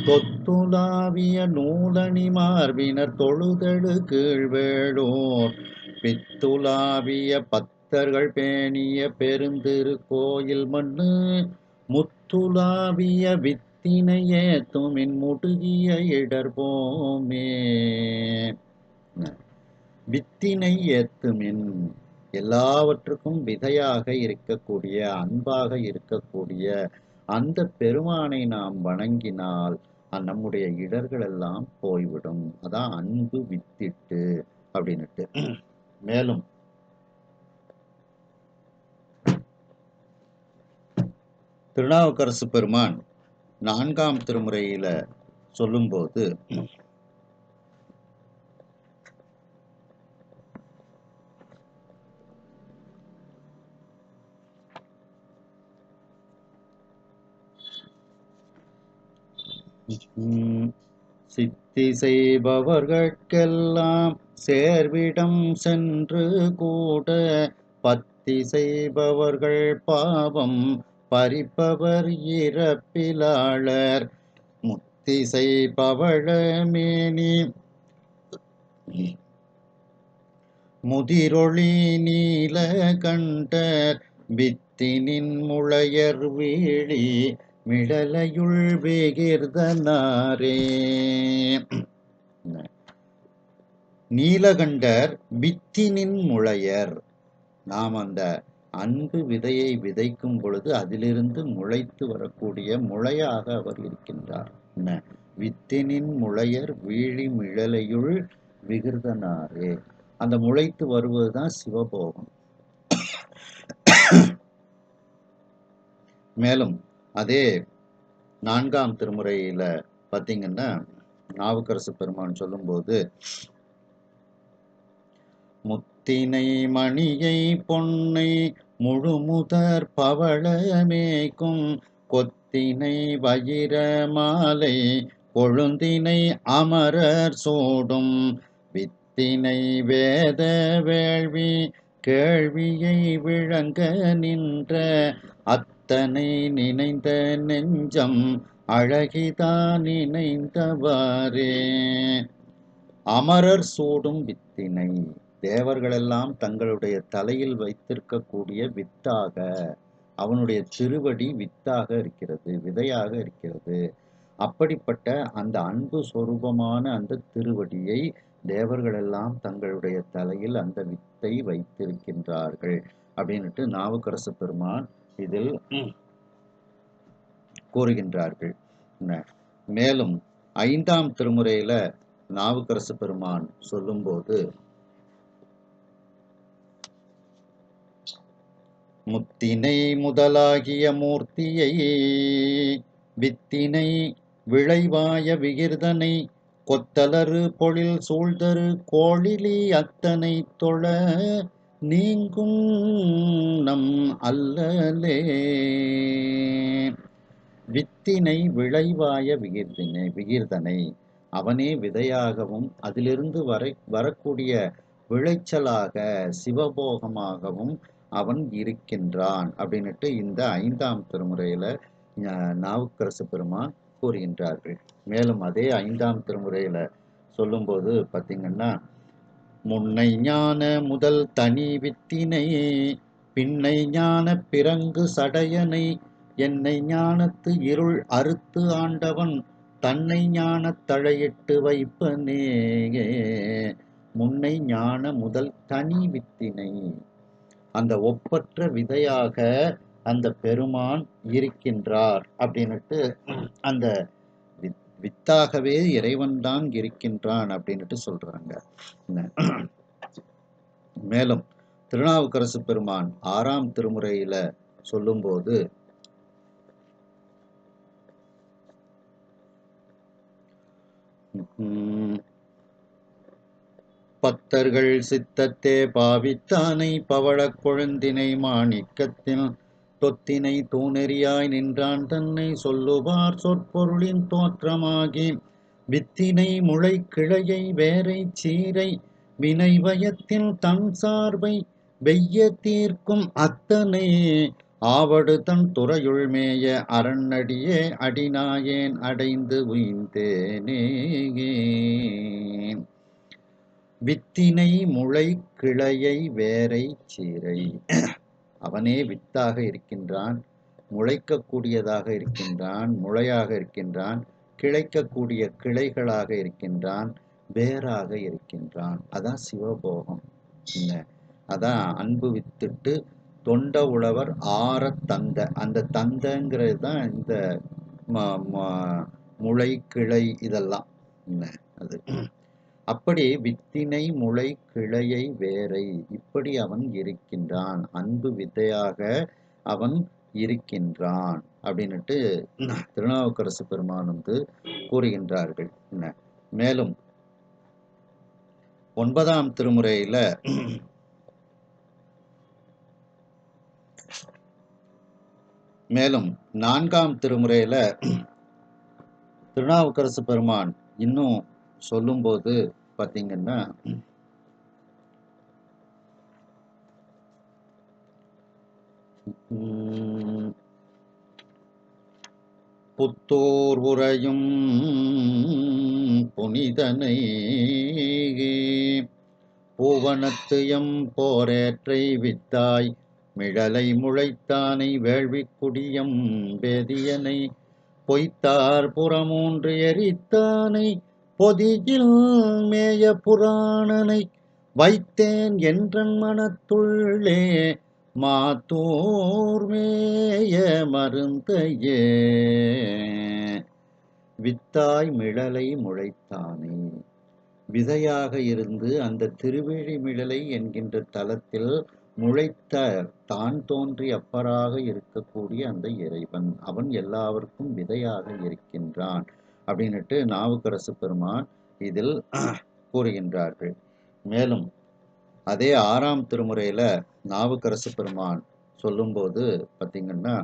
தொத்துலாவிய நூலணி மார்பினர் தொழுதெழு கீழ்வேளோர் பித்துலாவிய பத்தர்கள் பேணிய பெருந்திரு கோயில் மண்ணு முத்துலாவிய வித்தினையே துமின் முடுகிய இடர்போமே. வித்தினை ஏத்துமின் எல்லாவற்றுக்கும் விதையாக இருக்கக்கூடிய அன்பாக இருக்கக்கூடிய அந்த பெருமானை நாம் வணங்கினால் நம்முடைய இடர்கள் எல்லாம் போய்விடும். அதான் அன்பு வித்திட்டு அப்படின்னுட்டு. மேலும் திருநாவுக்கரசு பெருமான் 4ஆம் திருமுறையில சொல்லும்போது சித்தி செய்பவர்கட்கெல்லாம் சேர்விடம் சென்று கூட பத்தி செய்பவர்கள் பாவம் பறிப்பவர் இறப்பிலாளர் முத்தி செய்பவளமேனி முதிரொளி நீல கண்டர் வித்தினின் முளையர் வீழி மிடலையுள் விகிர்தனாரே. நீலகண்டர் வித்தினின் முளையர். நாம் அந்த அன்பு விதையை விதைக்கும் பொழுது அதிலிருந்து முளைத்து வரக்கூடிய முளையாக அவர் இருக்கின்றார். வித்தினின் முளையர் வீழி மிழலையுள் விகிர்தனாரே. அந்த முளைத்து வருவதுதான் சிவபோகம். மேலும் அதே 4ஆம் திருமுறையில பார்த்தீங்கன்னா நாவுக்கரசு பெருமான் சொல்லும்போது முத்தினை மணியை பொன்னை முழுமுதற் பவளமேக்கும் கொத்தினை வயிர மாலை கொழுந்தினை அமரர் சூடும் வித்தினை வேத வேள்வி கேள்வியை விளங்க நின்ற அத்தனை நினைந்த நெஞ்சம் அழகிதான் நினைந்தவாறே. அமரர் சூடும் வித்தினை, தேவர்களெல்லாம் தங்களுடைய தலையில் வைத்திருக்கக்கூடிய வித்தாக, அவனுடைய திருவடி வித்தாக இருக்கிறது, விதையாக இருக்கிறது. அப்படிப்பட்ட அந்த அன்பு சொரூபமான அந்த திருவடியை தேவர்களெல்லாம் தங்களுடைய தலையில் அந்த வித்தை வைத்திருக்கின்றார்கள் அப்படின்னுட்டு நாவுக்கரசு பெருமான் இதில் கூறுகின்றார்கள். மேலும் 5ஆம் திருமுறையில நாவுக்கரசு பெருமான் சொல்லும்போது, முத்தினை முதலாகிய மூர்த்தியை வித்தினை விளைவாய விகிர்தனை கொத்தலரு பொழில் சூழ்தரு கோழிலி அத்தனை தொழ நீங்கும் நம் அல்லலே. வித்தினை விளைவாய விகிர்தனை, அவனே விதையாகவும் அதிலிருந்து வரக்கூடிய விளைச்சலாக சிவபோகமாகவும் அவன் இருக்கின்றான் அப்படின்னுட்டு இந்த 5ஆம் திருமுறையில நாவுக்கரசு பெருமான் கூறுகின்றார்கள். மேலும் அதே 5ஆம் திருமுறையில சொல்லும்போது பார்த்தீங்கன்னா, முன்னை ஞான முதல் தனி வித்தினை பின்னை ஞான பிறங்கு சடையனை என்னை ஞானத்து இருள் அறுத்து ஆண்டவன் தன்னை ஞான தழையிட்டு வைப்பனே. முன்னை ஞான முதல் தனி வித்தினை, அந்த ஒப்பற்ற விதையாக அந்த பெருமான் இருக்கின்றார் அப்படின்னுட்டு, அந்த வித்தாகவே இறைவன் தான் இருக்கின்றான் அப்படின்னுட்டு சொல்றாங்க. மேலும் திருநாவுக்கரசு பெருமான் 6ஆம் திருமுறையில சொல்லும்போது, பத்தர்கள் சித்தத்தே பாவித்தானை பவளக் கொழுந்தினை மாணிக்கத்தில் தொத்தினை தூணெறியாய் நின்றான் தன்னை சொல்லுவார் சொற்பொருளின் தோற்றமாகி வித்தினை முளை கிளையை வேரை சீரை வினை வயத்தில் தன் சார்பை வெய்ய தீர்க்கும் அத்தனை ஆவடு தன் துறையுள் மேய அரண்யடியே அடிநாயேன் அடைந்து உய்ந்தேனே. வித்தினை முளை கிளையை வேரை சீரை, அவனே வித்தாக இருக்கின்றான், முளைக்கக்கூடியதாக இருக்கின்றான், முளையாக இருக்கின்றான், கிளைக்கக்கூடிய கிளைகளாக இருக்கின்றான், வேறாக இருக்கின்றான். அதான் சிவபோகம். அதான் அன்பு வித்துட்டு தொண்ட உழவர் ஆற தந்த, அந்த தந்தங்கிறது தான் இந்த முளை கிளை இதெல்லாம். அது அப்படி வித்தினை முளை கிளையை வேரை, இப்படி அவன் இருக்கின்றான், அன்பு வித்தையாக அவன் இருக்கின்றான் அப்படின்னுட்டு திருநாவுக்கரசு பெருமான் கூறுகின்றார்கள். மேலும் 9ஆம் திருமுறையில மேலும் 4ஆம் திருமுறையில திருநாவுக்கரசு பெருமான் இன்னும் சொல்லும்போது பார்த்தீங்கன்னா, புத்தூர் உறையும் புனிதனை பூவனத்து எம் போரேற்றை வித்தாய் மிழலை முளைத்தானை வேள்விக் குடியம் வேதியனை பொய்த்தார் புறமூன்று எரித்தானை பொதியில் மேய புராணனை வைத்தேன் என்றன் மனத்துள்ளே மாத்தூர் மேய மருந்தையே. வித்தாய் மிழலை முளைத்தானே, விதையாக இருந்து அந்த திருவிழி மிழலை என்கின்ற தலத்தில் முளைத்த தான் தோன்றி அப்பராக இருக்கக்கூடிய அந்த இறைவன், அவன் எல்லாருக்கும் விதையாக இருக்கின்றான் அப்படின்னுட்டு நாவுக்கரசு பெருமான் இதில் கூறுகின்றார்கள். மேலும் அதே 6ஆம் திருமுறையில நாவுக்கரசு பெருமான் சொல்லும்போது பார்த்தீங்கன்னா,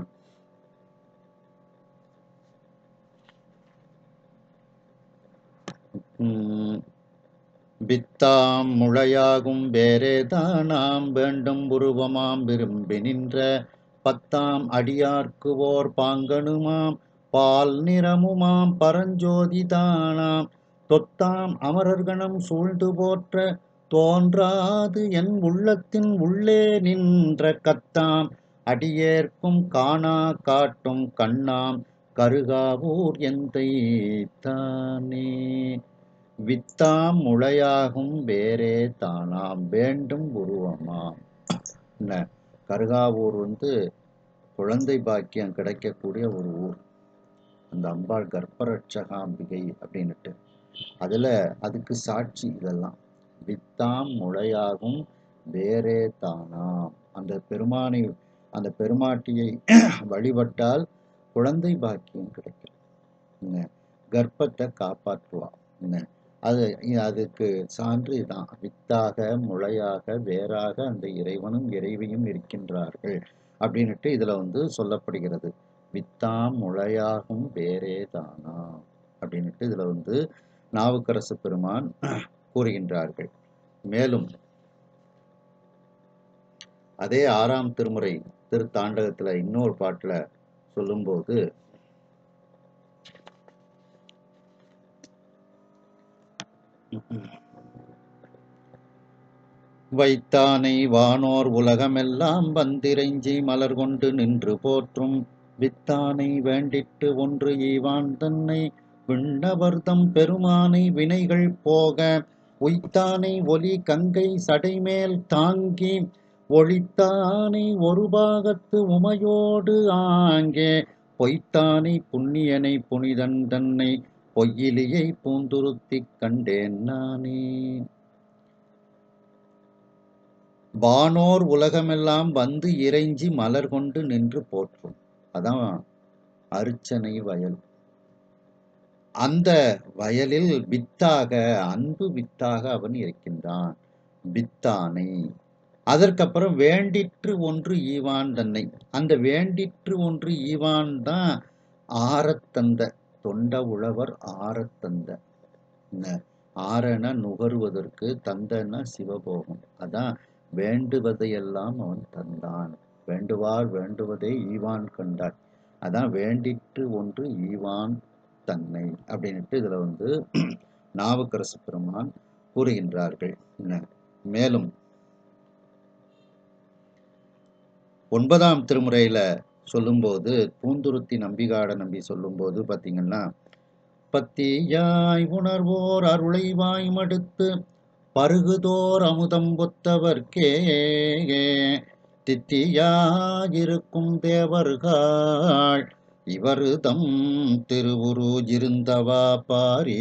வித்தாம் முளையாகும் வேறேதானாம் வேண்டும் உருவமாம் விரும்பி நின்ற பத்தாம் அடியார்க்கு ஓர் பாங்கனுமாம் பால் நிறமுமாம் பரஞ்சோதி தானாம் தொத்தாம் அமரர்கணம் சூழ்ந்து போற்ற தோன்றாது என் உள்ளத்தின் உள்ளே நின்ற கத்தாம் அடியேற்கும் காணா காட்டும் கண்ணாம் கருகாவூர் எந்தை தானே. வித்தாம் முளையாகும் வேறே தானாம் வேண்டும் உருவமாம். என்ன, கருகாவூர் குழந்தை பாக்கியம் கிடைக்கக்கூடிய ஒரு ஊர். அந்த அம்பாள் கர்ப்பரட்சகாம்பிகை அப்படின்னுட்டு அதுக்கு சாட்சி இதெல்லாம். வித்தாம் முளையாகும் வேறே தானாம். அந்த பெருமாட்டியை வழிபட்டால் குழந்தை பாக்கியம் கிடைக்கும். என்ன, கர்ப்பத்தை காப்பாற்றுவா. என்ன, அதுக்கு சான்று தான். வித்தாக முளையாக வேறாக அந்த இறைவனும் இறைவியும் இருக்கின்றார்கள் அப்படின்னுட்டு இதுல சொல்லப்படுகிறது. வித்தாம் முளையாகும் வேறே தானா அப்படின்னுட்டு இதுல நாவுக்கரசு பெருமான் கூறுகின்றார்கள். மேலும் அதே 6ஆம் திருமுறை திருத்தாண்டகத்துல இன்னொரு பாட்டுல சொல்லும்போது, வைத்தானை வானோர் உலகமெல்லாம் வந்திரைஞ்சி மலர் கொண்டு நின்று போற்றும் வித்தானை வேண்டிட்டு ஒன்று ஈவான் தன்னை விண்ணவர்தம் பெருமானை வினைகள் போக உய்த்தானை ஒலி கங்கை சடைமேல் தாங்கி ஒளித்தானை ஒரு பாகத்து உமையோடு ஆங்கே பொய்த்தானை புண்ணியனை புனிதன் தன்னை பொய்யிலியை பூந்துருத்தி கண்டேன் நானே. வானோர் உலகமெல்லாம் வந்து இறைஞ்சி மலர் கொண்டு நின்று போற்றும். அதான் அர்ச்சனை வயல். அந்த வயலில் வித்தாக, அன்பு வித்தாக அவன் இருக்கின்றான். வித்தானை. அதற்கப்புறம் வேண்டிற்று ஒன்று ஈவான் தன்னை. அந்த வேண்டிற்று ஒன்று ஈவான் தான் ஆரத்தந்த, தொண்ட உழவர் ஆரத்தந்த. ஆரன நுகருவதற்கு, தந்தன சிவபோகம். அதான் வேண்டுவதையெல்லாம் அவன் தந்தான். வேண்டுவார் வேண்டுவதே ஈவான் கண்டாய். அதான் வேண்டிற்று ஒன்று ஈவான் தன்னை அப்படின்ட்டு இதுல நாவுக்கரசு பெருமான் கூறுகின்றார்கள். மேலும் 9ஆம் திருமுறையில சொல்லும்போது, பூந்துருத்தி நம்பிகாட நம்பி சொல்லும்போது பார்த்தீங்கன்னா, பத்தியாய் உணர்வோர் அருளை வாய் மடுத்து பருகுதோர் அமுதம் பொத்தவர்க்கே தித்தியாயிருக்கும் தேவர்கள் இவருதம் திருவுரு இருந்தவா பாரே.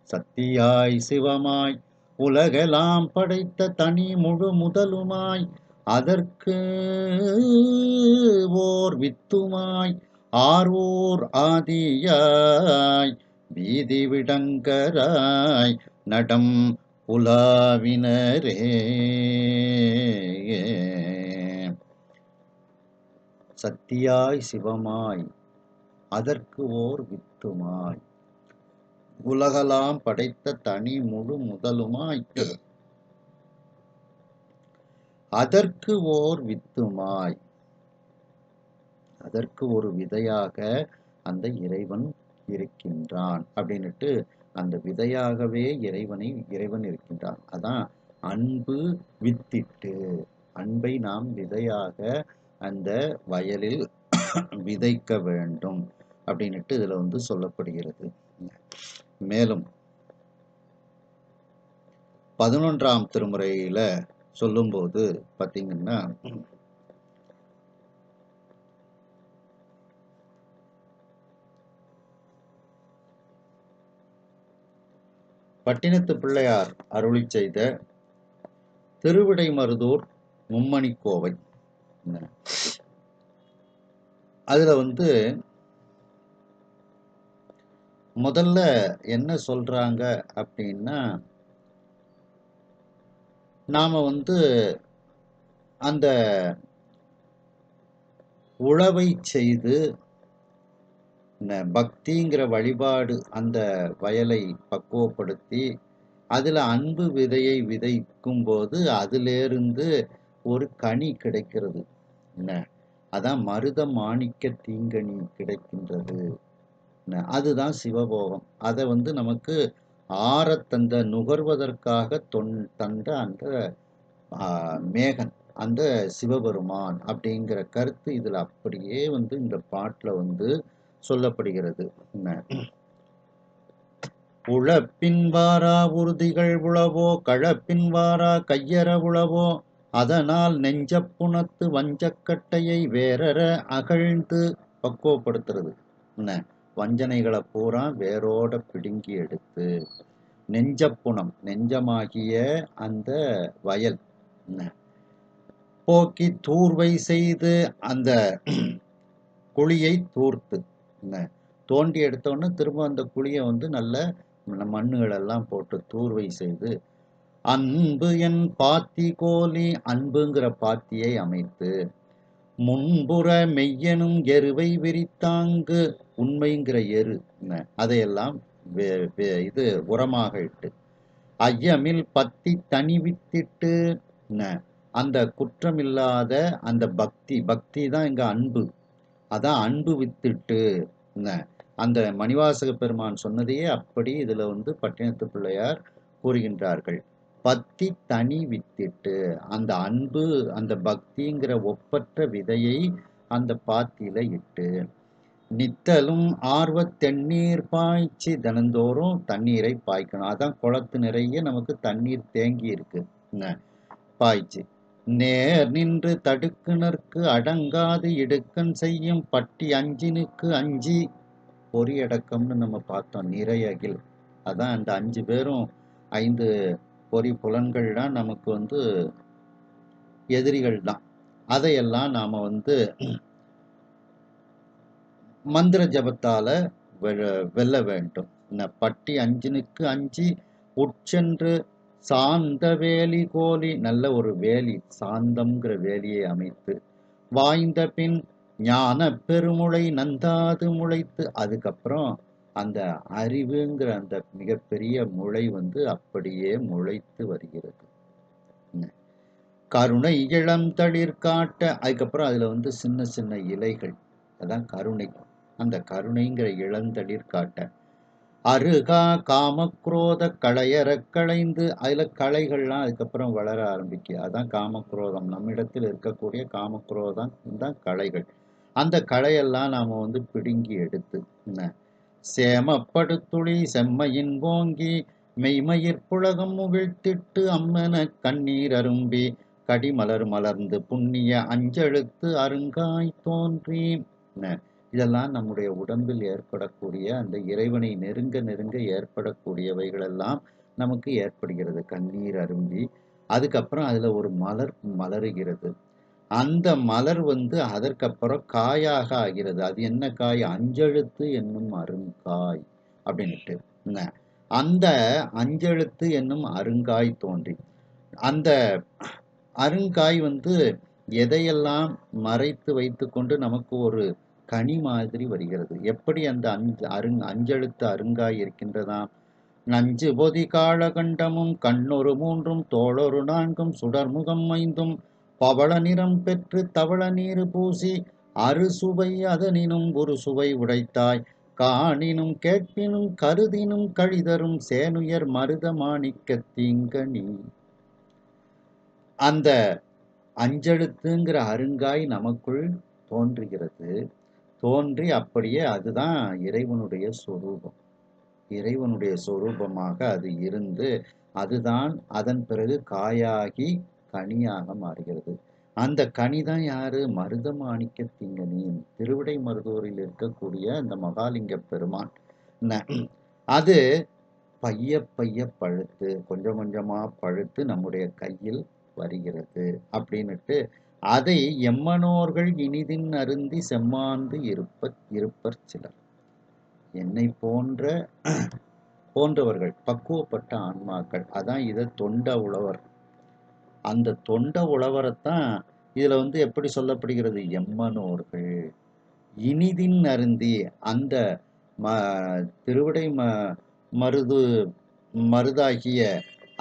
சத்தியாய் சிவமாய் உலகெல்லாம் படைத்த தனி முழு முதலுமாய் அதற்கு ஓர் வித்துமாய் ஆரூர் ஆதியாய் வீதி விடங்கராய் நடம் புலாவினரே. சத்தியாய் சிவமாய் அதற்கு ஓர் வித்துமாய் உலகலாம் படைத்த தனி முழு முதலுமாய் அதற்கு ஓர் வித்துமாய், அதற்கு ஒரு விதையாக அந்த இறைவன் இருக்கின்றான் அப்படின்னுட்டு அந்த விதையாகவே இறைவன் இருக்கின்றான். அதான் அன்பு வித்திட்டு, அன்பை நாம் விதையாக அந்த வயலில் விதைக்க வேண்டும் அப்படின்னுட்டு இதுல சொல்லப்படுகிறது. மேலும் 11ஆம் திருமுறையில சொல்லும்போது பார்த்தீங்கன்னா, பட்டினத்து பிள்ளையார் அருளி செய்த திருவிடைமருதூர் மும்மணி கோவை. அதுல முதல்ல என்ன சொல்றாங்க அப்படின்னா, நாம அந்த உழவை செய்து பக்திங்கிற வழிபாடு அந்த வயலை பக்குவப்படுத்தி அதில் அன்பு விதையை விதைக்கும் போது அதிலிருந்து ஒரு கனி கிடைக்கிறது. அதான் மருத மாணிக்க தீங்கனி கிடைக்கின்றது. அதுதான் சிவபோகம். அதை நமக்கு ஆறத்தந்த நுகர்வதற்காக தந்த அந்த மேகன், அந்த சிவபெருமான் அப்படிங்கிற கருத்து இதில் அப்படியே இந்த பாட்டில் சொல்லப்படுகிறது. உழப்பின் வாரா உறுதிகள் உளவோ கழப்பின் வாரா கையற உளவோ அதனால் நெஞ்சப்புணத்து வஞ்சக்கட்டையை வேறற அகழ்ந்து பக்குவப்படுத்துறது. வஞ்சனைகளை பூரா வேரோட பிடுங்கி எடுத்து நெஞ்சப்புணம், நெஞ்சமாகிய அந்த வயல் போக்கி தூர்வை செய்து அந்த குழியை தூர்த்து தோண்டி எடுத்தோன்னு திரும்ப அந்த குழியை நல்ல மண்ணுகளெல்லாம் போட்டு தூர்வை செய்து அன்பு என் பாத்தி கோலி, அன்புங்கிற பாத்தியை அமைத்து முன்புற மெய்யனும் எருவை விரித்தாங்கு, உண்மைங்கிற எரு அதையெல்லாம் இது உரமாக இட்டு ஐயமில் பத்தி தனிவித்திட்டு அந்த குற்றமில்லாத அந்த பக்தி தான் இங்க அன்பு. அதான் அன்பு வித்திட்டு அந்த மணிவாசக பெருமான் சொன்னதையே அப்படி இதுல பட்டினத்து பிள்ளையார் கூறுகின்றார்கள். பத்தி தனி வித்திட்டு அந்த அன்பு, அந்த பக்திங்கிற ஒப்பற்ற விதையை அந்த பாத்தியில இட்டு நித்தலும் ஆர்வ தென்னீர் பாய்ச்சி, தினந்தோறும் தண்ணீரை பாய்க்கணும். அதான் குளத்து நிறைய நமக்கு தண்ணீர் தேங்கி இருக்கு. பாய்ச்சி நேர் நின்று தடுக்குனருக்கு அடங்காது இடுக்கன் செய்யும் பட்டி அஞ்சினுக்கு அஞ்சி, பொறியடக்கம்னு நம்ம பார்த்தோம். நிறையகில் அதான் அந்த 5 பேரும் 5 பொறி புலன்கள்லாம் நமக்கு எதிரிகள் தான். அதையெல்லாம் நாம மந்திர ஜபத்தால வெல்ல வேண்டும். பட்டி அஞ்சினுக்கு அஞ்சி உட்சென்று சாந்த வேலி கோலி, நல்ல ஒரு வேலி, சாந்தம்ங்கிற வேலியை அமைத்து வாய்ந்த பின் ஞான பெருமுளை நந்தாது முளைத்து, அதுக்கப்புறம் அந்த அறிவுங்கிற அந்த மிகப்பெரிய முளை அப்படியே முளைத்து வருகிறது. கருணை இளம் தளிர் காட்ட, அதுக்கப்புறம் அதுல சின்ன சின்ன இலைகள், அதான் கருணை. அந்த கருணைங்கிற இளந்தளிர் காட்ட அருகா காமக்ரோத களையற களைந்து, அதுல களைகள்லாம் அதுக்கப்புறம் வளர ஆரம்பிக்கும். அதான் காமக்ரோதம். நம்மிடத்தில் இருக்கக்கூடிய காமக்ரோதம் தான் களைகள். அந்த களையெல்லாம் நாம பிடுங்கி எடுத்து சேமப்படுத்துளி செம்மையின் ஓங்கி மெய்மயிர் புலகம் முகிழ்த்திட்டு அம்மன கண்ணீர் அரும்பி கடிமலர் மலர்ந்து புண்ணிய அஞ்செழுத்து அருங்காய் தோன்றி, இதெல்லாம் நம்முடைய உடம்பில் ஏற்படக்கூடிய அந்த இறைவனை நெருங்க நெருங்க ஏற்படக்கூடியவைகள் எல்லாம் நமக்கு ஏற்படுகிறது. கண்ணீர் அரும்பி அதுக்கப்புறம் அதுல ஒரு மலர் மலருகிறது. அந்த மலர் அதற்கப்புறம் காயாக ஆகிறது. அது என்ன காய்? அஞ்செழுத்து என்னும் அருங்காய் அப்படின்ட்டு. அந்த அஞ்செழுத்து என்னும் அருங்காய் தோன்றி, அந்த அருங்காய் எதையெல்லாம் மறைத்து வைத்து கொண்டு நமக்கு ஒரு கனி மாதிரி வருகிறது. எப்படி அந்த அஞ்செழுத்து அருங்காய் இருக்கின்றதாம்? நஞ்சு பொதி காளகண்டமும் கண்ணொரு 3 தோளொரு 4 சுடர்முகம் 5 பவள நிறம் பெற்று தவள நீர் பூசி அறுசுவை அதனினும் ஒரு சுவை உடைத்தாய் காணினும் கேட்பினும் கருதினும் கழிதரும் சேனுயர் மருத மாணிக்க தீங்கனி. அந்த அஞ்செழுத்துங்கிற அருங்காய் நமக்குள் தோன்றுகிறது. தோன்றி அப்படியே அதுதான் இறைவனுடைய சொரூபம். இறைவனுடைய சொரூபமாக அது இருந்து அதுதான் அதன் பிறகு காயாகி கனியாக மாறுகிறது. அந்த கனிதான் யாரு? மருத மாணிக்க திங்கனி, திருவிடை மருதூரில் இருக்கக்கூடிய அந்த மகாலிங்க பெருமான். அது பைய பைய பழுத்து கொஞ்சம் கொஞ்சமா பழுத்து நம்முடைய கையில் வருகிறது அப்படின்னுட்டு, அதை எம்மனோர்கள் இனிதின் அருந்தி செம்மாந்து இருப்பர் சிலர். என்னை போன்றவர்கள் பக்குவப்பட்ட ஆன்மாக்கள். அதான் இதை தொண்ட உழவர். அந்த தொண்ட உழவரைத்தான் இதுல வந்து எப்படி சொல்லப்படுகிறது? எம்மனோர்கள் இனிதின் அருந்தி அந்த திருவிடை மருது மருதாகிய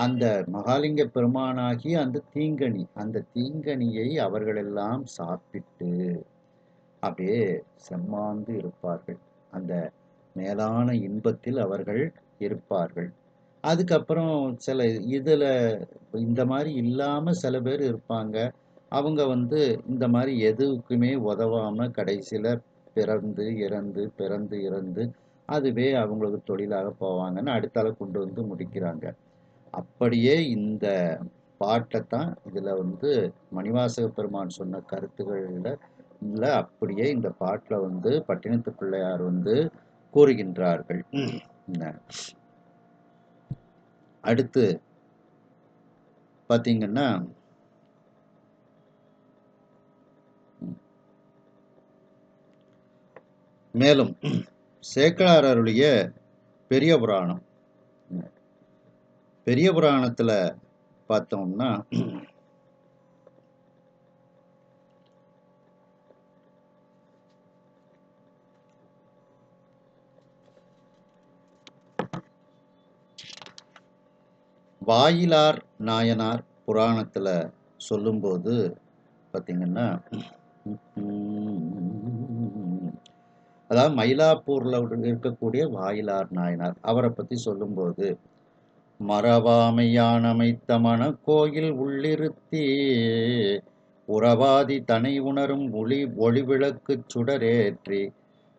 அந்த மகாலிங்க பெருமானாகிய அந்த தீங்கனியை அவர்களெல்லாம் சாப்பிட்டு அப்படியே செம்மாந்து இருப்பார்கள். அந்த மேலான இன்பத்தில் அவர்கள் இருப்பார்கள். அதுக்கப்புறம் சில இதுல இந்த மாதிரி இல்லாம சில பேர் இருப்பாங்க. அவங்க வந்து இந்த மாதிரி எதுக்குமே உதவாம கடைசியில பிறந்து இறந்து பிறந்து இறந்து அதுவே அவங்களுக்கு தொழிலாக போவாங்கன்னு அடுத்தால கொண்டு வந்து முடிக்கிறாங்க. அப்படியே இந்த பாட்டைத்தான் இதுல வந்து மணிவாசக பெருமான் சொன்ன கருத்துக்கள்ல அப்படியே இந்த பாட்டுல வந்து பட்டினத்து பிள்ளையார் வந்து கூறுகின்றார்கள். அடுத்து பாத்தீங்கன்னா மேலும் சேக்கிழார் அருளிய பெரிய புராணம், பெரிய புராணத்துல பார்த்தோம்னா வாயிலார் நாயனார் புராணத்துல சொல்லும்போது பார்த்தீங்கன்னா அதாவது மயிலாப்பூர்ல இருக்கக்கூடிய வாயிலார் நாயனார் அவரை பத்தி சொல்லும்போது, மறவாமையானமைத்த மனக்கோயில் உள்ளிருத்தி உறவாதி தனை உணரும் ஒளிவிளக்கு சுடரேற்றி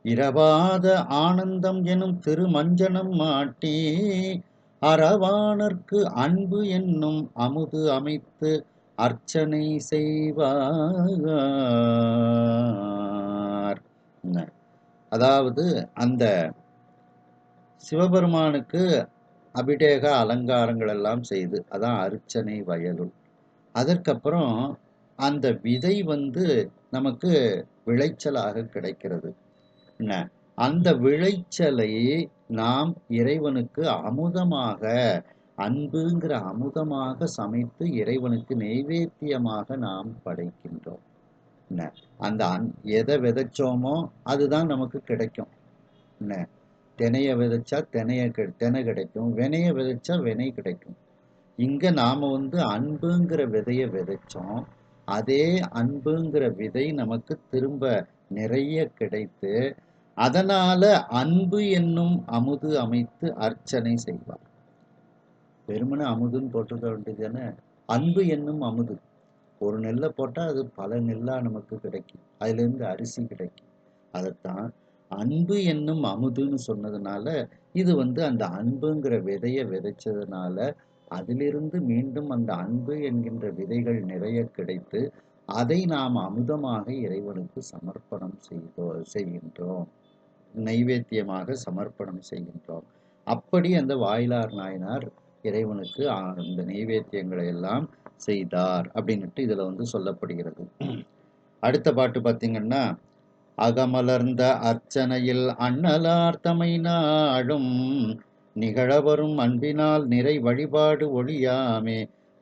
இரவாத ஆனந்தம் எனும் திருமஞ்சனம் மாட்டி அறவானர்க்கு அன்பு என்னும் அமுது அமைத்து அர்ச்சனை செய்வார். அதாவது அந்த சிவபெருமானுக்கு அபிடேக அலங்காரங்கள் எல்லாம் செய்து, அதான் அர்ச்சனை வயலுள். அதற்கப்புறம் அந்த விதை வந்து நமக்கு விளைச்சலாக கிடைக்கிறது. அந்த விளைச்சலை நாம் இறைவனுக்கு அமுதமாக, அன்புங்கிற அமுதமாக சமைத்து இறைவனுக்கு நெய்வேத்தியமாக நாம் படைக்கின்றோம். அந்த எதை விதைச்சோமோ அதுதான் நமக்கு கிடைக்கும். தினைய விதைச்சா தெனை கிடைக்கும், வினைய விதைச்சா வினை கிடைக்கும். இங்க நாம வந்து அன்புங்கிற விதைய விதைச்சோம். அதே அன்புங்கிற விதை நமக்கு திரும்ப நிறைய கிடைத்து, அதனால அன்பு என்னும் அமுது அமைத்து அர்ச்சனை செய்வார். வெறுமனே அமுதுன்னு போட்டிருக்க வேண்டியதுதானே? அன்பு என்னும் அமுது. ஒரு நெல்லை போட்டா அது பல நெல்லா நமக்கு கிடைக்கும், அதுல இருந்து அரிசி கிடைக்கும். அதைத்தான் அன்பு என்னும் அமுதுன்னு சொன்னதுனால, இது வந்து அந்த அன்புங்கிற விதைய விதைச்சதுனால அதிலிருந்து மீண்டும் அந்த அன்பு என்கின்ற விதைகள் நிறைய கிடைத்து, அதை நாம் அமுதமாக இறைவனுக்கு சமர்ப்பணம் செய்கின்றோம், நைவேத்தியமாக சமர்ப்பணம் செய்கின்றோம். அப்படி அந்த வாயிலார் நாயனார் இறைவனுக்கு அந்த நைவேத்தியங்களை எல்லாம் செய்தார் அப்படின்னுட்டு இதுல வந்து சொல்லப்படுகிறது. அடுத்த பாட்டு பார்த்தீங்கன்னா, அகமலர்ந்த அர்ச்சனையில் அண்ணலார் தமை நாடும் நிகழவரும் அன்பினால் நிறை வழிபாடு ஒழியாமே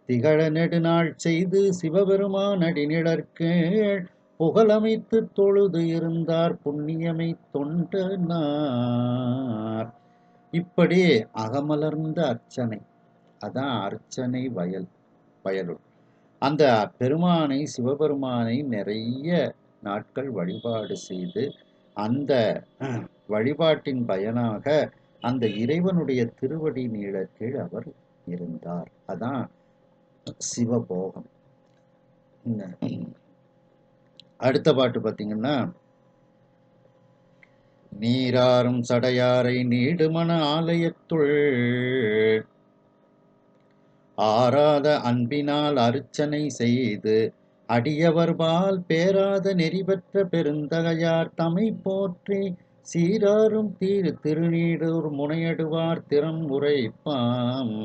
திகழ நெடுநாள் செய்து சிவபெருமான் அடிநிழற்கீழ் புகழமைத்து தொழுது இருந்தார் புண்ணியமை தொண்டனார். இப்படி அகமலர்ந்த அர்ச்சனை, அதான் அர்ச்சனை வயலுள். அந்த பெருமானை, சிவபெருமானை நிறைய நாட்கள் வழிபாடு செய்து அந்த வழிபாட்டின் பயனாக அந்த இறைவனுடைய திருவடி நீளக்கீழ் அவர் இருந்தார். அதான் சிவபோகம். அடுத்த பாட்டு பார்த்தீங்கன்னா, நீராறும் சடையாரை நீடுமன ஆலயத்துள் ஆராத அன்பினால் அர்ச்சனை செய்து அடியவர்பால் பேராத நெறிபெற்ற பெருந்தகையார் தமை போற்றி சீராரும் திருநீடூர் முனையடுவார் திறம் உரைப்பாம்.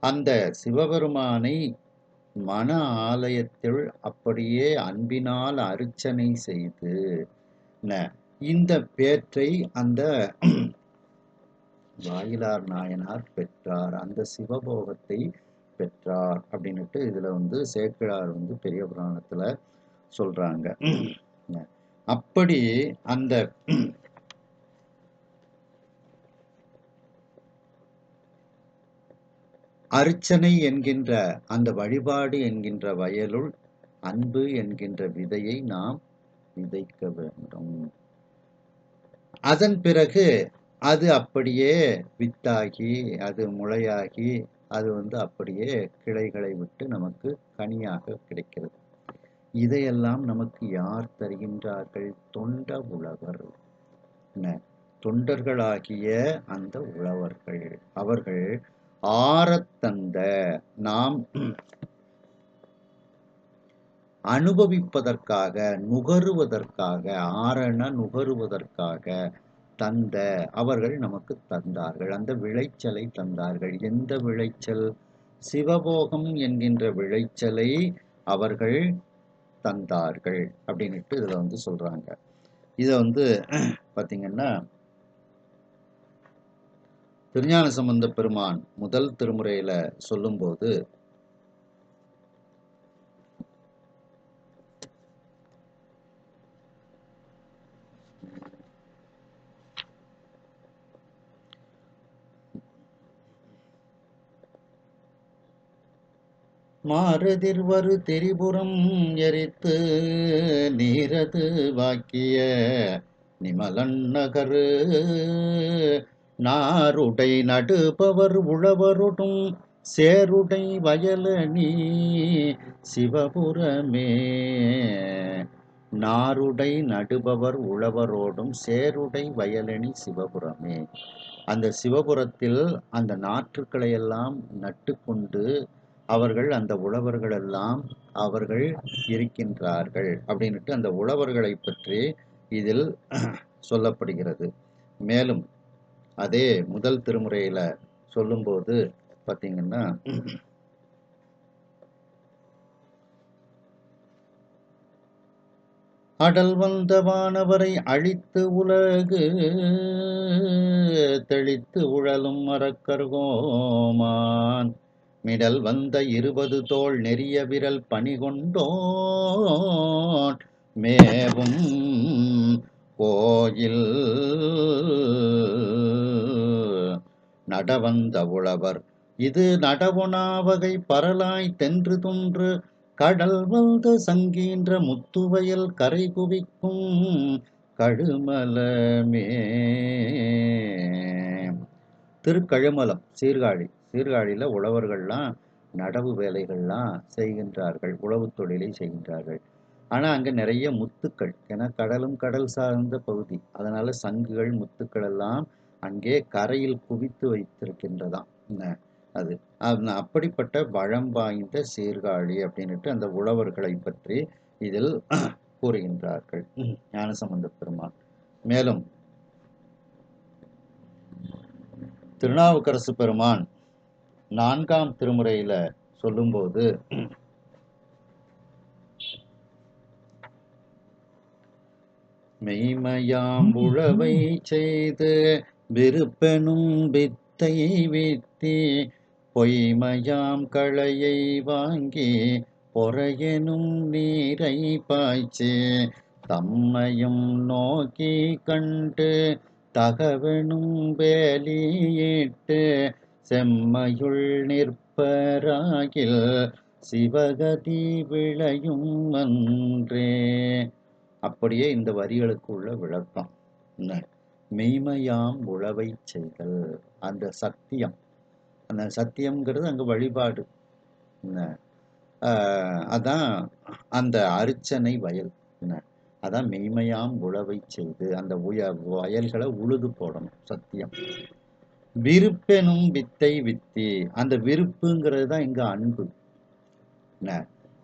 அந்த சிவபெருமானை மன ஆலயத்தில் அப்படியே அன்பினால் அர்ச்சனை செய்து இந்த பேற்றை அந்த வாயிலார் நாயனார் பெற்றார். அந்த சிவபோகத்தை பெற்றார் அப்படின்னுட்டு இதுல வந்து சேக்கிழார் வந்து பெரிய புராணத்துல சொல்றாங்க. அப்படி அந்த அர்ச்சனை என்கின்ற அந்த வழிபாடு என்கின்ற வயலுள் அன்பு என்கின்ற விதையை நாம் விதைக்க வேண்டும். அதன் பிறகு அது அப்படியே வித்தாகி அது முளையாகி அது வந்து அப்படியே கிளைகளை விட்டு நமக்கு கனியாக கிடைக்கிறது. இதையெல்லாம் நமக்கு யார் தருகின்றார்கள்? தொண்ட உழவர், தொண்டர்களாகிய அந்த உழவர்கள். அவர்கள் ஆரத்தந்த நாம் அனுபவிப்பதற்காக, நுகருவதற்காக, ஆரண நுகருவதற்காக தந்த அவர்கள் நமக்கு தந்தார்கள். அந்த விளைச்சலை தந்தார்கள். எந்த விளைச்சல்? சிவபோகம் என்கின்ற விளைச்சலை அவர்கள் தந்தார்கள் அப்படின்னுட்டு இதுல வந்து சொல்றாங்க. இத வந்து பாத்தீங்கன்னா திருஞான சம்பந்த பெருமான் முதல் திருமுறையில சொல்லும்போது மாறுதிர்வரு திரிபுரம் எரித்து நீரது வாக்கிய நிமலன் நகரு நாருடை நடுபவர் உழவருடும் சேருடை வயலணி சிவபுரமே. நாருடை நடுபவர் உழவரோடும் சேருடை வயலணி சிவபுரமே. அந்த சிவபுரத்தில் அந்த நாற்றுக்களை எல்லாம் நட்டு கொண்டு அவர்கள் அந்த உழவர்கள் எல்லாம் அவர்கள் இருக்கின்றார்கள் அப்படின்னுட்டு அந்த உழவர்களை பற்றி இதில் சொல்லப்படுகிறது. மேலும் அதே முதல் திருமுறையில சொல்லும்போது பார்த்தீங்கன்னா அடல் வந்த வானவரை அழித்து உலகு தெளித்து உழலும் மரக்கர்கோமான் மிடல் வந்த 20 தோள் நெறிய விரல் பணிகொண்டோன் மேவும் கோயில் நடவந்த உழவர் இது நடவொணாவகை பரலாய் தென்று தொன்று கடல் வந்த சங்கீன்ற முத்துவயல் கரை குவிக்கும் கழுமலமே. திருக்கழுமலம் சீர்காழியில உழவர்கள்லாம் நடவு வேலைகள்லாம் செய்கின்றார்கள், உழவு தொழிலை செய்கின்றார்கள். ஆனா அங்க நிறைய முத்துக்கள், ஏன்னா கடலும் கடல் சார்ந்த பகுதி, அதனால சங்குகள் முத்துக்கள் எல்லாம் அங்கே கரையில் குவித்து வைத்திருக்கின்றதாம். அது அப்படிப்பட்ட வளம் வாய்ந்த சீர்காழி அப்படின்னுட்டு அந்த உழவர்களை பற்றி இதில் கூறுகின்றார்கள் ஞானசம்பந்த பெருமான். மேலும் திருநாவுக்கரசு பெருமான் 4ஆம் திருமுறையில சொல்லும்போது மெய்மையாம் உழவை செய்து விருப்பெனும் வித்தை வித்தி பொய்மையாம் களையை வாங்கி பொறையெனும் நீரை பாய்ச்சி தம்மையும் நோக்கி கண்டு தகவெனும் வேலியிட்டு செம்மையுள் நிற்பராகில் சிவகதி விளையும் அன்றே. அப்படியே இந்த வரிகளுக்கு உள்ள விளக்கம். மெய்மையாம் உழவை செய்தல், அந்த சத்தியம், அந்த சத்தியம்ங்கிறது அங்க வழிபாடு, அதான் அந்த அர்ச்சனை வயல், அதான் மெய்மையாம் உழவை செய்து அந்த வயல்களை உழுது போடணும், சத்தியம். விருப்பெனும் வித்தை வித்தி, அந்த விருப்புங்கிறது தான் இங்க அன்பு.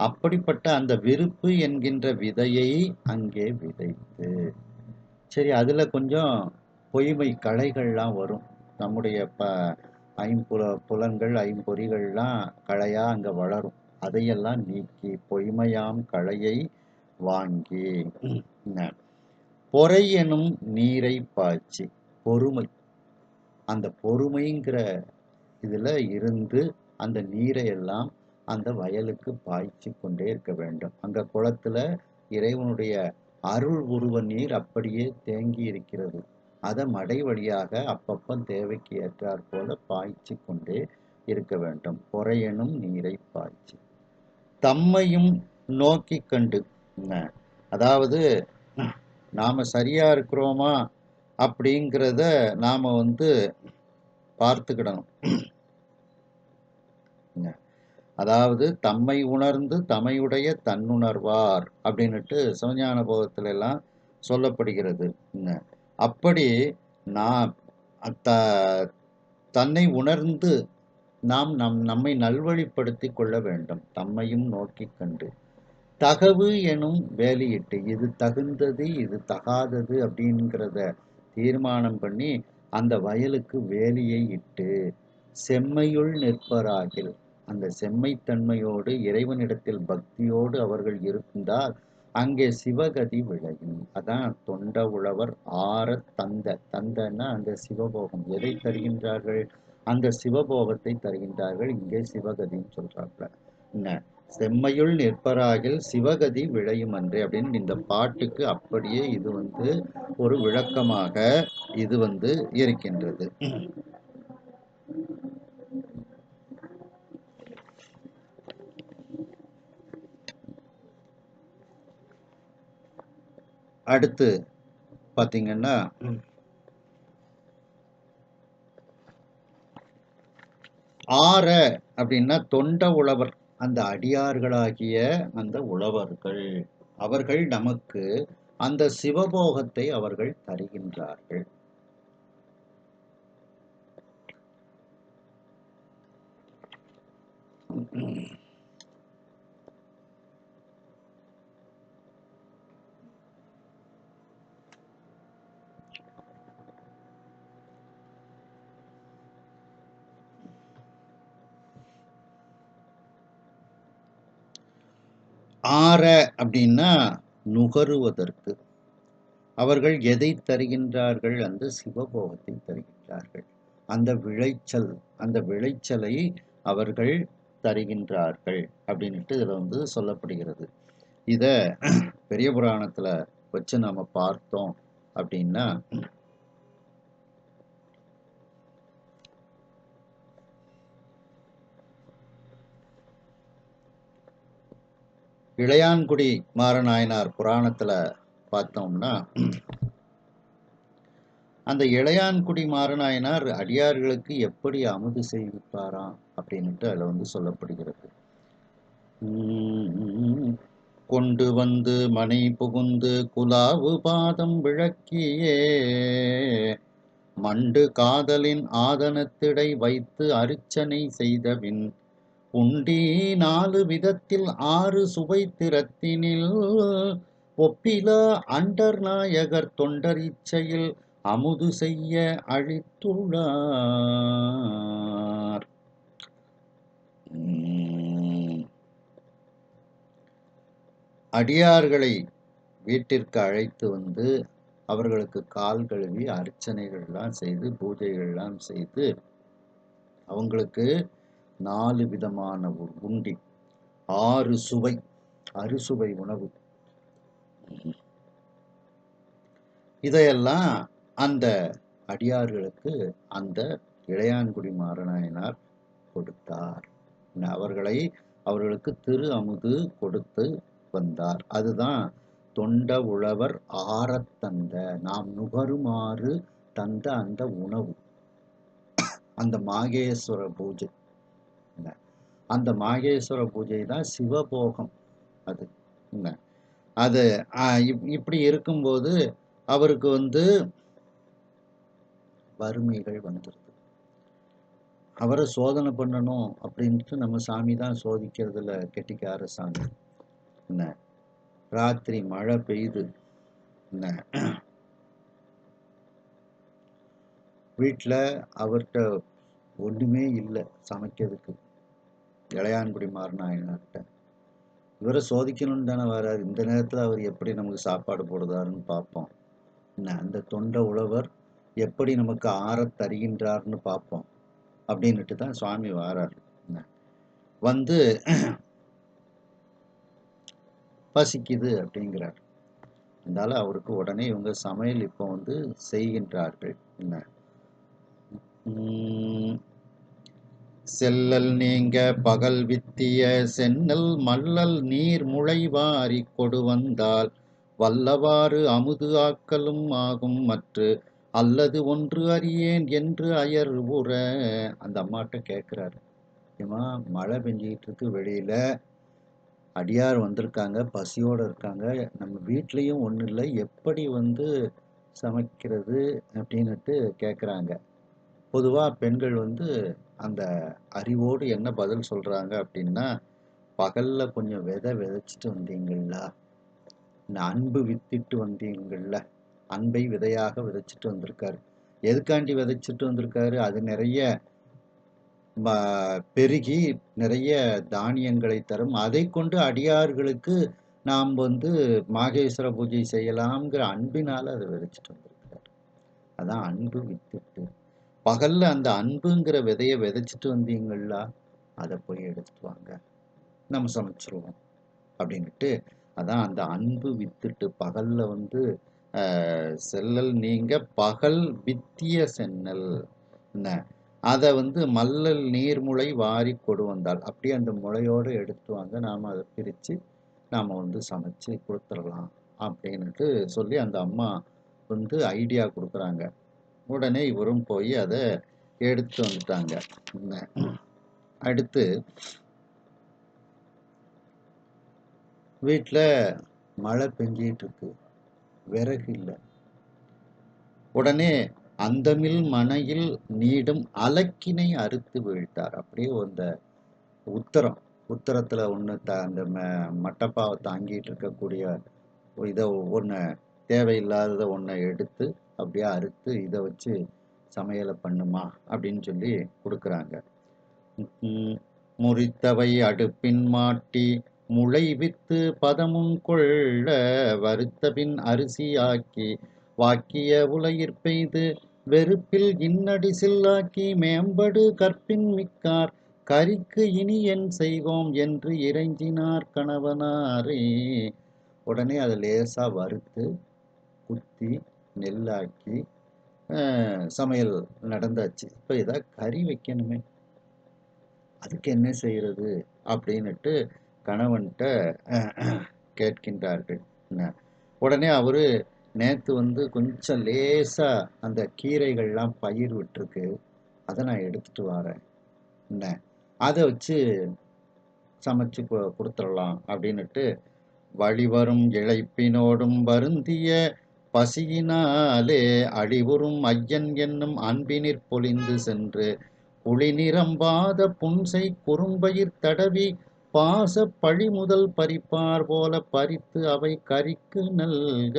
அப்படிப்பட்ட அந்த விருப்பு என்கின்ற விதையை அங்கே விதைத்து, சரி அதுல கொஞ்சம் பொய்மை களைகள்லாம் வரும், நம்முடைய புலன்கள் ஐம்பொறிகள்லாம் களையா அங்க வளரும், அதையெல்லாம் நீக்கி பொய்மையாம் களையை வாங்கி பொறை எனும் நீரை பாய்ச்சி, பொறுமை, அந்த பொறுமைங்கிற இதுல இருந்து அந்த நீரை எல்லாம் அந்த வயலுக்கு பாய்ச்சி கொண்டே இருக்க வேண்டும். அங்க குளத்துல இறைவனுடைய அருள் உருவ நீர் அப்படியே தேங்கி இருக்கிறது. அதை மடை வழியாக அப்பப்போ தேவைக்கு ஏற்றாற் போல பாய்ச்சி கொண்டே இருக்க வேண்டும். பொறையெனும் நீரை பாய்ச்சி தம்மையும் நோக்கி கண்டு. அதாவது நாம சரியா இருக்கிறோமா அப்படிங்கிறத நாம பார்த்துக்கிடணும். அதாவது தம்மை உணர்ந்து தமையுடைய தன்னுணர்வார் அப்படின்னுட்டு சிவஞான போகத்துல எல்லாம் சொல்லப்படுகிறது. அப்படி நான் தன்னை உணர்ந்து நாம் நம்மை நல்வழிப்படுத்தி கொள்ள வேண்டும். தம்மையும் நோக்கி கண்டு தகவு எனும் வேலையிட்டு இது தகுந்தது இது தகாதது அப்படிங்கிறத தீர்மானம் பண்ணி அந்த வயலுக்கு வேலியை இட்டு செம்மையுள் நிற்பராகில் அந்த செம்மைத்தன்மையோடு இறைவனிடத்தில் பக்தியோடு அவர்கள் இருந்தால் அங்கே சிவகதி விளையும். அதான் தொண்ட உழவர் ஆற தந்தன்னா அந்த சிவபோகம். எதை தருகின்றார்கள்? அந்த சிவபோகத்தை தருகின்றார்கள். இங்கே சிவகதின்னு சொல்றாங்க. என்ன செம்மையுள் நிற்பராகில் சிவகதி விளையும் அன்றே அப்படின்னு இந்த பாட்டுக்கு அப்படியே இது ஒரு விளக்கமாக இது இருக்கின்றது. அடுத்து பாத்தீங்கன்னா ஆற அப்படின்னா தொண்ட உழவர் அந்த அடியார்களாகிய அந்த உழவர்கள் அவர்கள் நமக்கு அந்த சிவபோகத்தை அவர்கள் தருகின்றார்கள். ஆற அப்படின்னா நுகருவதற்கு அவர்கள் எதை தருகின்றார்கள்? அந்த சிவபோகத்தை தருகின்றார்கள். அந்த விளைச்சலை அவர்கள் தருகின்றார்கள் அப்படின்ட்டு இதுல சொல்லப்படுகிறது. இத பெரிய புராணத்துல வச்சு நாம பார்த்தோம் அப்படின்னா இளையான்குடி மாறநாயனார் புராணத்துல பார்த்தோம்னா அந்த இளையான்குடி மாறநாயனார் அடியார்களுக்கு எப்படி அமுது செய்விப்பாராம் அப்படின்ட்டு அதுல சொல்லப்படுகிறது. கொண்டு வந்து மனை புகுந்து குலாவு பாதம் விளக்கியே மண்டு காதலின் ஆதனத்திடை வைத்து அர்ச்சனை செய்தபின் உண்டி 4 விதத்தில் 6 சுவை திறத்தினில் ஒப்பிலா அண்டர் நாயகர் தொண்டர் இச்சையில் அமுது செய்ய அழித்துள்ளார். அடியார்களை வீட்டிற்கு அழைத்து அவர்களுக்கு கால் கழுவி அர்ச்சனைகள்லாம் செய்து பூஜைகள்லாம் செய்து அவங்களுக்கு 4 விதமான உண்டி 6 சுவை அறுசுவை உணவு இதையெல்லாம் அந்த அடியார்களுக்கு அந்த இளையான்குடி மாறநாயனார் கொடுத்தார். அவர்களுக்கு திரு அமுது கொடுத்து வந்தார். அதுதான் தொண்ட உழவர் ஆறத்தந்த நாம் நுகருமாறு தந்த அந்த உணவு. அந்த மாகேஸ்வர பூஜை அந்த மாகேஸ்வர பூஜை தான் சிவபோகம். அது இப்படி இருக்கும்போது அவருக்கு வறுமைகள் வந்துருது. அவரை சோதனை பண்ணணும் அப்படின்ட்டு நம்ம சாமி தான் சோதிக்கிறதுல கெட்டிக்கார சாமி. ராத்திரி மழை பெய்யுது. வீட்டுல அவர்கிட்ட ஒண்ணுமே இல்லை சமைக்கிறதுக்கு. இளையான்குடி மாறநாயனார்கிட்ட இவரை சோதிக்கணும்னு தானே வர்றாரு. இந்த நேரத்துல அவர் எப்படி நமக்கு சாப்பாடு போடுதாருன்னு பார்ப்போம். அந்த தொண்ட உழவர் எப்படி நமக்கு ஆற தருகின்றார்னு பார்ப்போம் அப்படின்னுட்டு தான் சுவாமி வாராரு. வந்து பசிக்குது அப்படிங்கிறார். அதனால அவருக்கு உடனே இவங்க சமையல் இப்போ வந்து செய்கின்றார்கள். என்ன செல்லல் நீங்க பகல் வித்திய சென்னல் மல்லல் நீர் முளைவாரி கொடு வந்தால் வல்லவாறு அமுது ஆக்கலும் ஆகும் மற்று அல்லது ஒன்று அறியேன் என்று அயர் உற. அந்த அம்மாட்ட கேட்கிறாரு, ஏமா மழை பெஞ்சிக்கிட்டு இருக்கு, வெளியில அடியார் வந்திருக்காங்க, பசியோடு இருக்காங்க, நம்ம வீட்லேயும் ஒன்றும் இல்லை, எப்படி வந்து சமைக்கிறது அப்படின்னுட்டு கேட்குறாங்க. பொதுவாக பெண்கள் வந்து அந்த அறிவோடு என்ன பதில் சொல்கிறாங்க அப்படின்னா, பகலில் கொஞ்சம் விதைச்சிட்டு வந்தீங்களா, இந்த அன்பு வித்திட்டு வந்தீங்கள்ல, அன்பை விதையாக விதைச்சிட்டு வந்திருக்காரு. எதுக்காண்டி விதைச்சிட்டு வந்திருக்காரு? அது நிறைய பெருகி நிறைய தானியங்களை தரும். அதை கொண்டு அடியார்களுக்கு நாம் வந்து மாகேஸ்வர பூஜை செய்யலாம்ங்கிற அன்பினால் அதை விதைச்சிட்டு வந்திருக்கிறார். அதான் அன்பு வித்துட்டு. பகல்ல அந்த அன்புங்கிற விதையை விதைச்சிட்டு வந்தீங்களா, அதை போய் எடுத்துட்டு வாங்க, நம்ம சமைச்சிருவோம் அப்படின்ட்டு. அதான் அந்த அன்பு வித்துட்டு பகல்ல வந்து செல்லல் நீங்க பகல் வித்திய சென்னல் என்ன, அதை வந்து மல்லல் நீர்முளை வாரி கொடு வந்தால் அப்படியே அந்த முளையோடு எடுத்து வாங்க, நாம் அதை பிரித்து நாம் வந்து சமைச்சு கொடுத்துடலாம் அப்படின்ட்டு சொல்லி அந்த அம்மா வந்து ஐடியா கொடுக்குறாங்க. உடனே இவரும் போய் அதை எடுத்து வந்துட்டாங்க. அடுத்து வீட்டில் மழை பெஞ்சிட்டு இருக்கு, விறகு இல்லை. உடனே அந்தமில் மனையில் நீடும் அலக்கினை அறுத்து வீழ்த்தார். அப்படியே அந்த உத்தரத்தில் ஒன்று அந்த மட்டப்பாவை தாங்கிட்டு இருக்கக்கூடிய இதை ஒன்று தேவையில்லாததை ஒன்றை எடுத்து அப்படியே அறுத்து இதை வச்சு சமையலை பண்ணுமா அப்படின்னு சொல்லி கொடுக்குறாங்க. முறித்தவை அடுப்பின் மாட்டி முளை வித்து பதமும் கொள்ள வருத்த பின் அரிசி ஆக்கி வாக்கிய உலகிற் பெய்து வெறுப்பில் இன்னடி சில்லாக்கி மேம்படு கற்பின் மிக்கார் கரிக்கு இனி என் செய்வோம் என்று இறைஞ்சினார் கணவனாரே. உடனே அதை லேசாக வறுத்து குத்தி நெல்லாக்கி சமையல் நடந்தாச்சு. இப்போ இதை கறி வைக்கணுமே, அதுக்கு என்ன செய்கிறது அப்படின்னுட்டு கணவன்கிட்ட கேட்கின்றார்கள். உடனே அவர் நேற்று வந்து கொஞ்சம் லேசாக அந்த கீரைகள்லாம் பயிர் விட்டுருக்கு, அதை நான் எடுத்துகிட்டு வரேன், என்ன அதை வச்சு சமைச்சு கொடுத்துடலாம் அப்படின்னுட்டு வழிவரும் இழைப்பினோடும் வருந்திய பசியினாலே அழிவுறும் ஐயன் என்னும் அன்பினிற் பொலிந்து சென்று புளி நிரம்பாத புன்சை குறும்பயிர் தடவி பாச பழி முதல் பறிப்பார் போல பறித்து அவை கறிக்கு நல்க.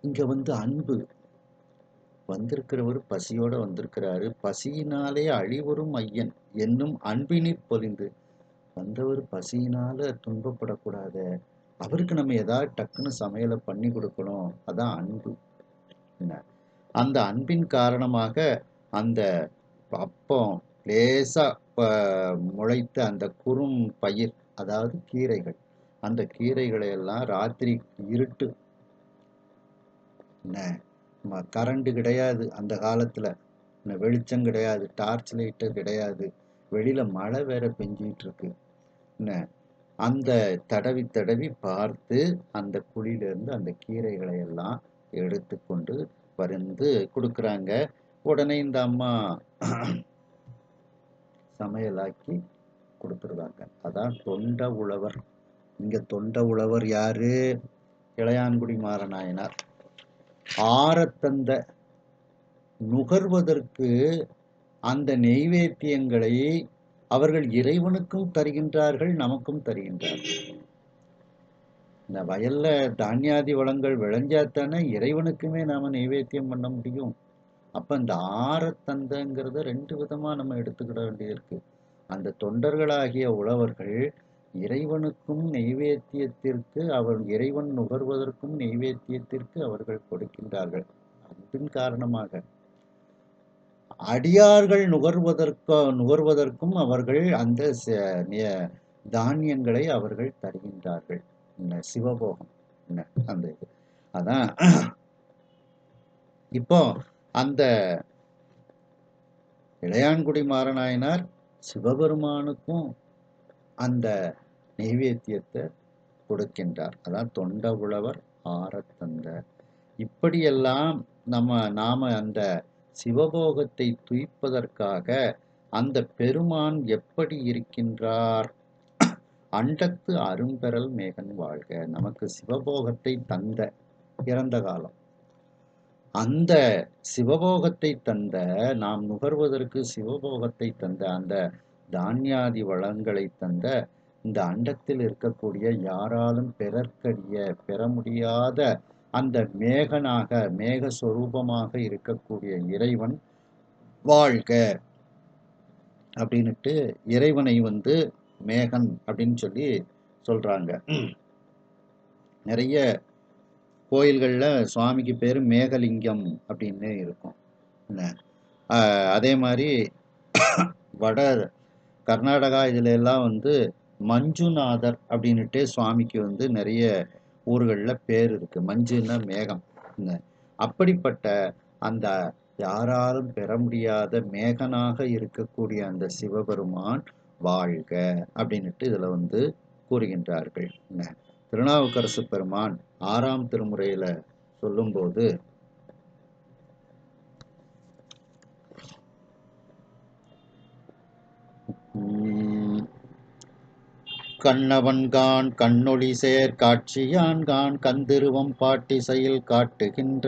இங்க வந்து அன்பு வந்திருக்கிறவர் பசியோட வந்திருக்கிறாரு. பசியினாலே அழிவரும் ஐயன் என்னும் அன்பினிற் பொலிந்து, வந்தவர் பசியினால துன்பப்படக்கூடாத, அவருக்கு நம்ம ஏதாவது டக்குன்னு சமையலை பண்ணி கொடுக்கணும், அதான் அன்பு. அந்த அன்பின் காரணமாக அந்த அப்பம் லேசா முளைத்த அந்த குறும் பயிர், அதாவது கீரைகள், அந்த கீரைகளை எல்லாம் ராத்திரி இருட்டு, கரண்ட் கிடையாது அந்த காலத்துல, வெளிச்சம் கிடையாது, டார்ச் லைட்டு கிடையாது, வெளியில மழை வேற பெஞ்சிட்டு இருக்கு, அந்த தடவி தடவி பார்த்து அந்த குழியிலிருந்து அந்த கீரைகளை எல்லாம் எடுத்துக்கொண்டு வந்து கொடுக்குறாங்க. உடனே இந்த அம்மா சமையலாக்கி கொடுத்துருவாங்க. அதான் தொண்ட உழவர். இங்க தொண்ட உழவர் யாரு? இளையான்குடி மாறநாயனார். ஆரத்தந்த நுகர்வதற்கு அந்த நெய்வேத்தியங்களை அவர்கள் இறைவனுக்கும் தருகின்றார்கள், நமக்கும் தருகின்றார்கள். இந்த வயல்ல தானியாதி வளங்கள் விளைஞ்சாத்தானே இறைவனுக்குமே நாம நெய்வேத்தியம் பண்ண முடியும். அப்ப இந்த ஆரத்தந்தங்கிறத 2 விதமா நம்ம எடுத்துக்கிட வேண்டியிருக்கு. அந்த தொண்டர்களாகிய உழவர்கள் இறைவனுக்கும் நெய்வேத்தியத்திற்கு, அவர் இறைவன் நுகர்வதற்கும் நெய்வேத்தியத்திற்கு அவர்கள் கொடுக்கின்றார்கள் அன்பின் காரணமாக. அடியார்கள் நுகர்வதற்கும் அவர்கள் அந்த தானியங்களை அவர்கள் தருகின்றார்கள். என்ன சிவபோகம், என்ன அந்த இது அதான். இப்போ அந்த இளையான்குடி மாறனாயனார் சிவபெருமானுக்கும் அந்த நெய்வேத்தியத்தை கொடுக்கின்றார். அதான் தொண்ட உழவர் ஆரத்தந்த. இப்படியெல்லாம் நாம அந்த சிவபோகத்தை துய்ப்பதற்காக அந்த பெருமான் எப்படி இருக்கின்றார்? அண்டத்து அரும்பெறல் மேகன் வாழ்க. நமக்கு சிவபோகத்தை தந்த இறந்த காலம், அந்த சிவபோகத்தை தந்த, நாம் நுகர்வதற்கு சிவபோகத்தை தந்த, அந்த தானியாதி வளங்களை தந்த, இந்த அண்டத்தில் இருக்கக்கூடிய யாராலும் பெற முடியாத அந்த மேகனாக, மேகஸ்வரூபமாக இருக்கக்கூடிய இறைவன் வாழ்க அப்படின்னுட்டு இறைவனை மேகன் அப்படின்னு சொல்லி சொல்றாங்க. நிறைய கோயில்கள்ல சுவாமிக்கு பேரு மேகலிங்கம் அப்படின்னு இருக்கும். அதே மாதிரி வட கர்நாடகா இதுல எல்லாம் மஞ்சுநாதர் அப்படின்னுட்டு சுவாமிக்கு நிறைய ஊர்களில் பேர் இருக்கு. மஞ்சுன்னா மேகம். அப்படிப்பட்ட அந்த யாராலும் பெற முடியாத மேகனாக இருக்கக்கூடிய அந்த சிவபெருமான் வாழ்க அப்படின்னுட்டு இதுல கூறுகின்றார்கள். திருநாவுக்கரசு பெருமான் 6ஆம் திருமுறையில சொல்லும்போது, கண்ணவன்கான் கண்ணொளி சேர் காட்சியான்கான் கந்திருவம் பாட்டிசையில் காட்டுகின்ற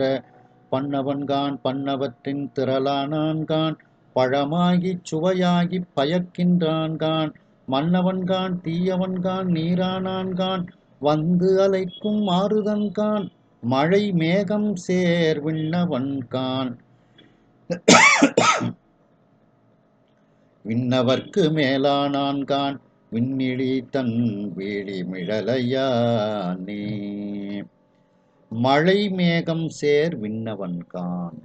பன்னவன்கான் பன்னவற்றின் திரளானான்கான் பழமாகிச் சுவையாகிப் பயக்கின்றான்கான் மன்னவன்கான் தீயவன்கான் நீரானான்கான் வந்து அலைக்கும் மாறுதன்கான் மழை மேகம் சேர் விண்ணவன்கான் விண்ணவர்க்கு மேலானான்கான் விண்ணிழி தன் வீழி மிழலையானே. மழை மேகம் சேர் விண்ணவன்கான்.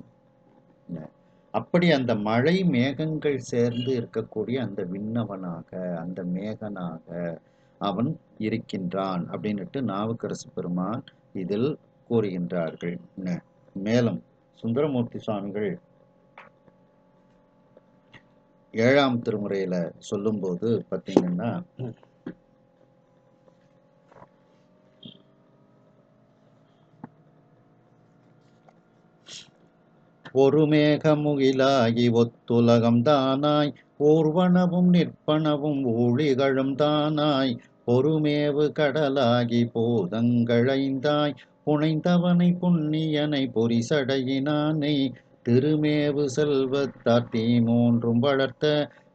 அப்படி அந்த மழை மேகங்கள் சேர்ந்து இருக்கக்கூடிய அந்த விண்ணவனாக, அந்த மேகனாக அவன் இருக்கின்றான் அப்படின்னுட்டு நாவுக்கரசு பெருமான் இதில் கூறுகின்றார்கள். மேலும் சுந்தரமூர்த்தி சுவாமிகள் 7ஆம் திருமுறையில சொல்லும்போது பார்த்தீங்கன்னா, ஒரு மேகமுகிலாகி ஒத்துலகம் தானாய் ஊர்வனவும் நிற்பனவும் ஊழிகளும் தானாய் பொறுமேவு கடலாகி போதங்களைந்தாய் புனைந்தவனை புண்ணியனை பொறிசடையினானை திருமேவு செல்வத்தாத்தி மூன்றும் வளர்த்த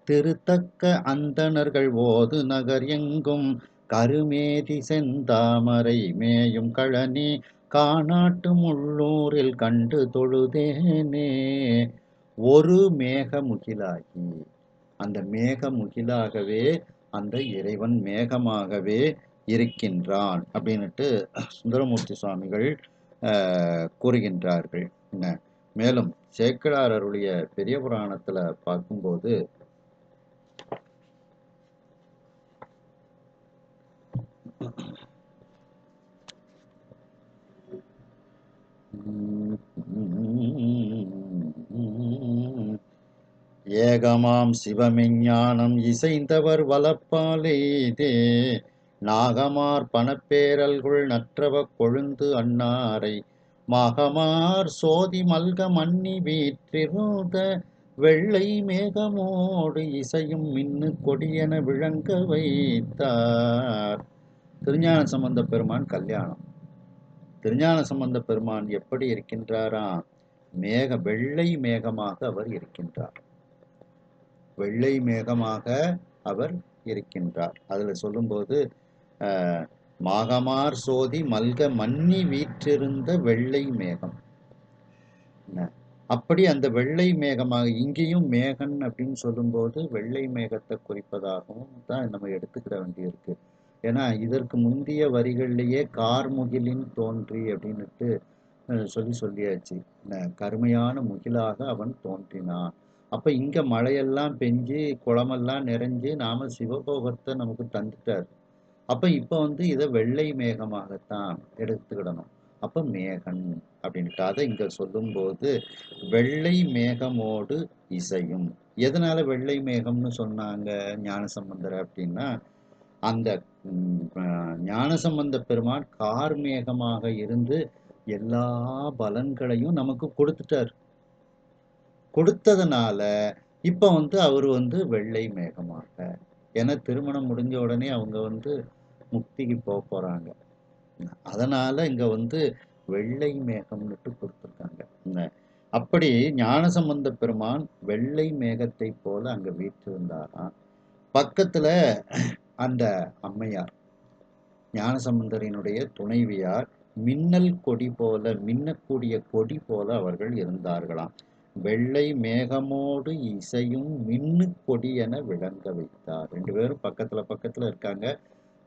திருத்தக்க அந்தணர்கள் ஓது நகர் எங்கும் கருமேதி செந்தாமரை மேயும் கழனி காநாட்டு முள்ளூரில் கண்டு தொழுதேனே. ஒரு மேகமுகிலாகி, அந்த மேகமுகிலாகவே அந்த இறைவன் மேகமாகவே இருக்கின்றான் அப்படின்னுட்டு சுந்தரமூர்த்தி சுவாமிகள் கூறுகின்றார்கள். மேலும் சேக்கிழார் அருளிய பெரிய புராணத்துல பார்க்கும்போது, ஏகமாம் சிவமெஞ்ஞானம் இசைந்தவர் வலப்பாலேதே நாகமார் பணப்பேரல்குள் நற்றவ கொழுந்து அன்னாரை மாகமார் சோதி மல்க மன்னி வீற்றிருந்த வெள்ளை மேகமோடு இசையும் மின்னு கொடியென விளங்க வைத்தார். திருஞான சம்பந்த பெருமான் கல்யாணம். திருஞான சம்பந்த பெருமான் எப்படி இருக்கின்றாராம்? வெள்ளை மேகமாக அவர் இருக்கின்றார். வெள்ளை மேகமாக அவர் இருக்கின்றார். அதுல சொல்லும்போது, மாகமார் சோதி மல்க மன்னி வீற்றிருந்த வெள்ளை மேகம். அப்படி அந்த வெள்ளை மேகமாக, இங்கேயும் மேகன் அப்படின்னு சொல்லும்போது வெள்ளை மேகத்தை குறிப்பதாகவும் தான் நம்ம எடுத்துக்கிட வேண்டியிருக்கு. ஏன்னா இதற்கு முந்தைய வரிகள்லேயே கார்முகிலின் தோன்றி அப்படின்னுட்டு சொல்லியாச்சு. கருமையான முகிலாக அவன் தோன்றினான் அப்ப இங்க மழையெல்லாம் பெஞ்சு குளமெல்லாம் நிறைஞ்சு நாம சிவபோகத்தை நமக்கு தந்துட்டார். அப்ப இப்ப வந்து இத வெள்ளை மேகமாகத்தான் எடுத்துக்கிடணும். அப்ப மேகன் அப்படின்ட்டு அதை இங்க சொல்லும்போது வெள்ளை மேகமோடு இசையும். எதனால வெள்ளை மேகம்னு சொன்னாங்க ஞானசம்பந்தர் அப்படின்னா, அந்த ஞானசம்பந்த பெருமான் கார்மேகமாக இருந்து எல்லா பலன்களையும் நமக்கு கொடுத்துட்டார். கொடுத்ததுனால இப்ப வந்து அவர் வந்து வெள்ளை மேகமாக, ஏன்னா திருமணம் முடிஞ்ச உடனே அவங்க வந்து முக்திக்கு போறாங்க. அதனால இங்க வந்து வெள்ளை மேகம்னுட்டு கொடுத்துருக்காங்க. அப்படி ஞானசம்பந்த பெருமான் வெள்ளை மேகத்தை போல அங்க வீற்றிருந்தாராம். பக்கத்துல அந்த அம்மையார் ஞானசம்பந்தரினுடைய துணைவியார் மின்னல் கொடி போல, மின்னக்கூடிய கொடி போல அவர்கள் இருந்தார்களாம். வெள்ளை மேகமோடு இசையும் மின்னு கொடி என விளங்க வைத்தார். 2 பேரும் பக்கத்துல இருக்காங்க.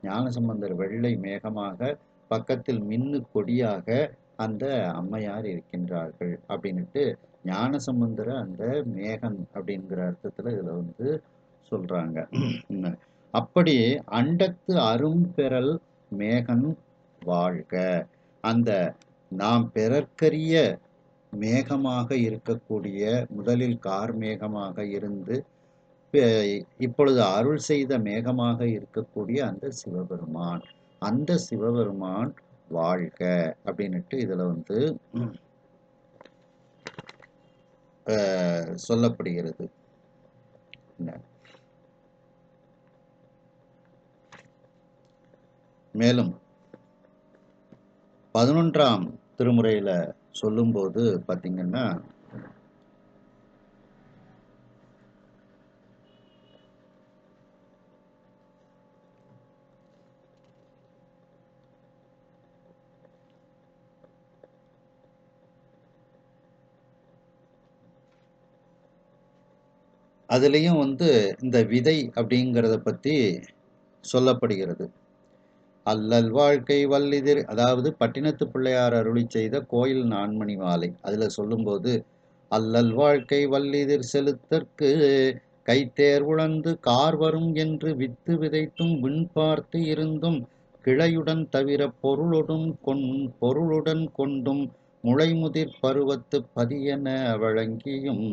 ஞானசம்பந்தர் வெள்ளை மேகமாக, பக்கத்தில் மின்னு கொடியாக அந்த அம்மையார் இருக்கின்றார்கள் அப்படின்னுட்டு ஞானசம்பந்தர அந்த மேகன் அப்படிங்கிற அர்த்தத்துல இதுல வந்து சொல்றாங்க. அப்படி அண்டத்து அரும்பெறல் மேகன் வாழ்க. அந்த நாம் பெறற்கரிய மேகமாக இருக்கக்கூடிய, முதலில் கார்மேகமாக இருந்து இப்பொழுது அருள் செய்த மேகமாக இருக்கக்கூடிய அந்த சிவபெருமான், அந்த சிவபெருமான் வாழ்க அப்படின்னுட்டு இதுல வந்து சொல்லப்படுகிறது. மேலும் 11ஆம் திருமுறையில சொல்லும்போது பார்த்தீங்கன்னா, அதுலேயும் வந்து இந்த விதை அப்படிங்கிறத பற்றி சொல்லப்படுகிறது. அல்லல் வாழ்க்கை வல்லிதிர், அதாவது பட்டினத்து பிள்ளையார் அருளி செய்த கோயில் நான்மணி மாலை, அதில் சொல்லும்போது அல்லல் வாழ்க்கை வல்லிதிர் செலுத்தற்கு கைத்தேர் உழந்து கார் வரும் என்று வித்து விதைத்தும் விண் பார்த்து இருந்தும் கிளையுடன் தவிர பொருளுடன் கொண்டும் முளைமுதிர் பருவத்து பதியென வழங்கியும்.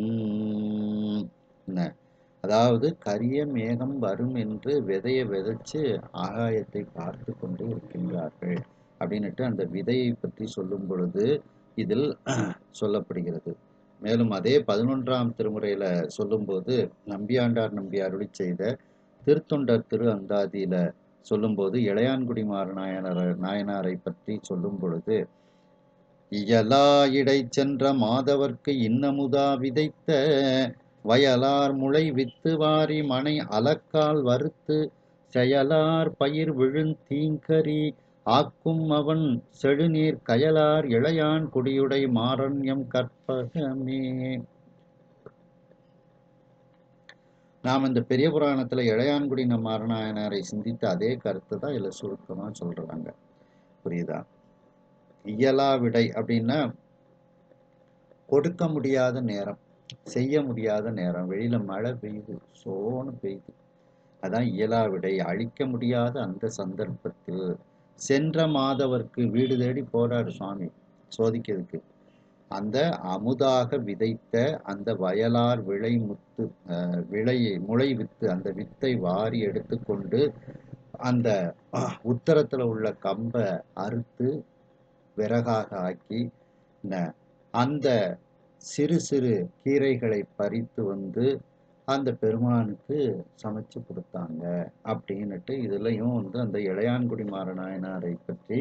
அதாவது கரிய மேகம் வரும் என்று விதையை விதைச்சு ஆகாயத்தை பார்த்து கொண்டு இருக்கின்றார்கள் அப்படின்னுட்டு அந்த விதையை பற்றி சொல்லும் பொழுது இதில் சொல்லப்படுகிறது. மேலும் அதே 11ஆம் திருமுறையில சொல்லும்போது நம்பியாண்டார் நம்பி அருளி செய்த திருத்தொண்டர் திரு அந்தாதியில சொல்லும்போது இளையான்குடி நாயனாரை பற்றி சொல்லும் பொழுது, இயலா இடை சென்ற மாதவர்க்கு இன்னமுதா விதைத்த வயலார் முளை வித்து வாரி மனை அலக்கால் வறுத்து செயலார் பயிர் விழுந்தீங்கரி ஆக்கும் அவன் செழுநீர் கயலார் இளையான் குடியுடை மாரண்யம் கற்பகமே. நாம் இந்த பெரிய புராணத்துல இளையான்குடி மாரநாயனாரை சிந்தித்த அதே கருத்து தான் இதுல சுருக்கமா சொல்றாங்க. புரியுதா? இயலா விடை அப்படின்னா கொடுக்க முடியாத நேரம், செய்ய முடியாத நேரம், வெளியில மழை பெய்யுது, சோன்னு பெய்யுது, அதான் இயலா விடை. அழிக்க முடியாத அந்த சந்தர்ப்பத்தில் சென்ற மாதவர்க்கு வீடு தேடி போறாரு சுவாமி சோதிக்கிறதுக்கு. அந்த அமுதாக விதைத்த அந்த வயலார் முளை வித்து, அந்த வித்தை வாரி எடுத்துக்கொண்டு அந்த உத்தரத்துல உள்ள கம்பை அறுத்து விறகாக ஆக்கி அந்த சிறு சிறு கீரைகளை பறித்து வந்து அந்த பெருமானுக்கு சமைச்சு கொடுத்தாங்க அப்படின்னுட்டு இதுலயும் வந்து அந்த இளையான்குடி மாரநாயனாரை பற்றி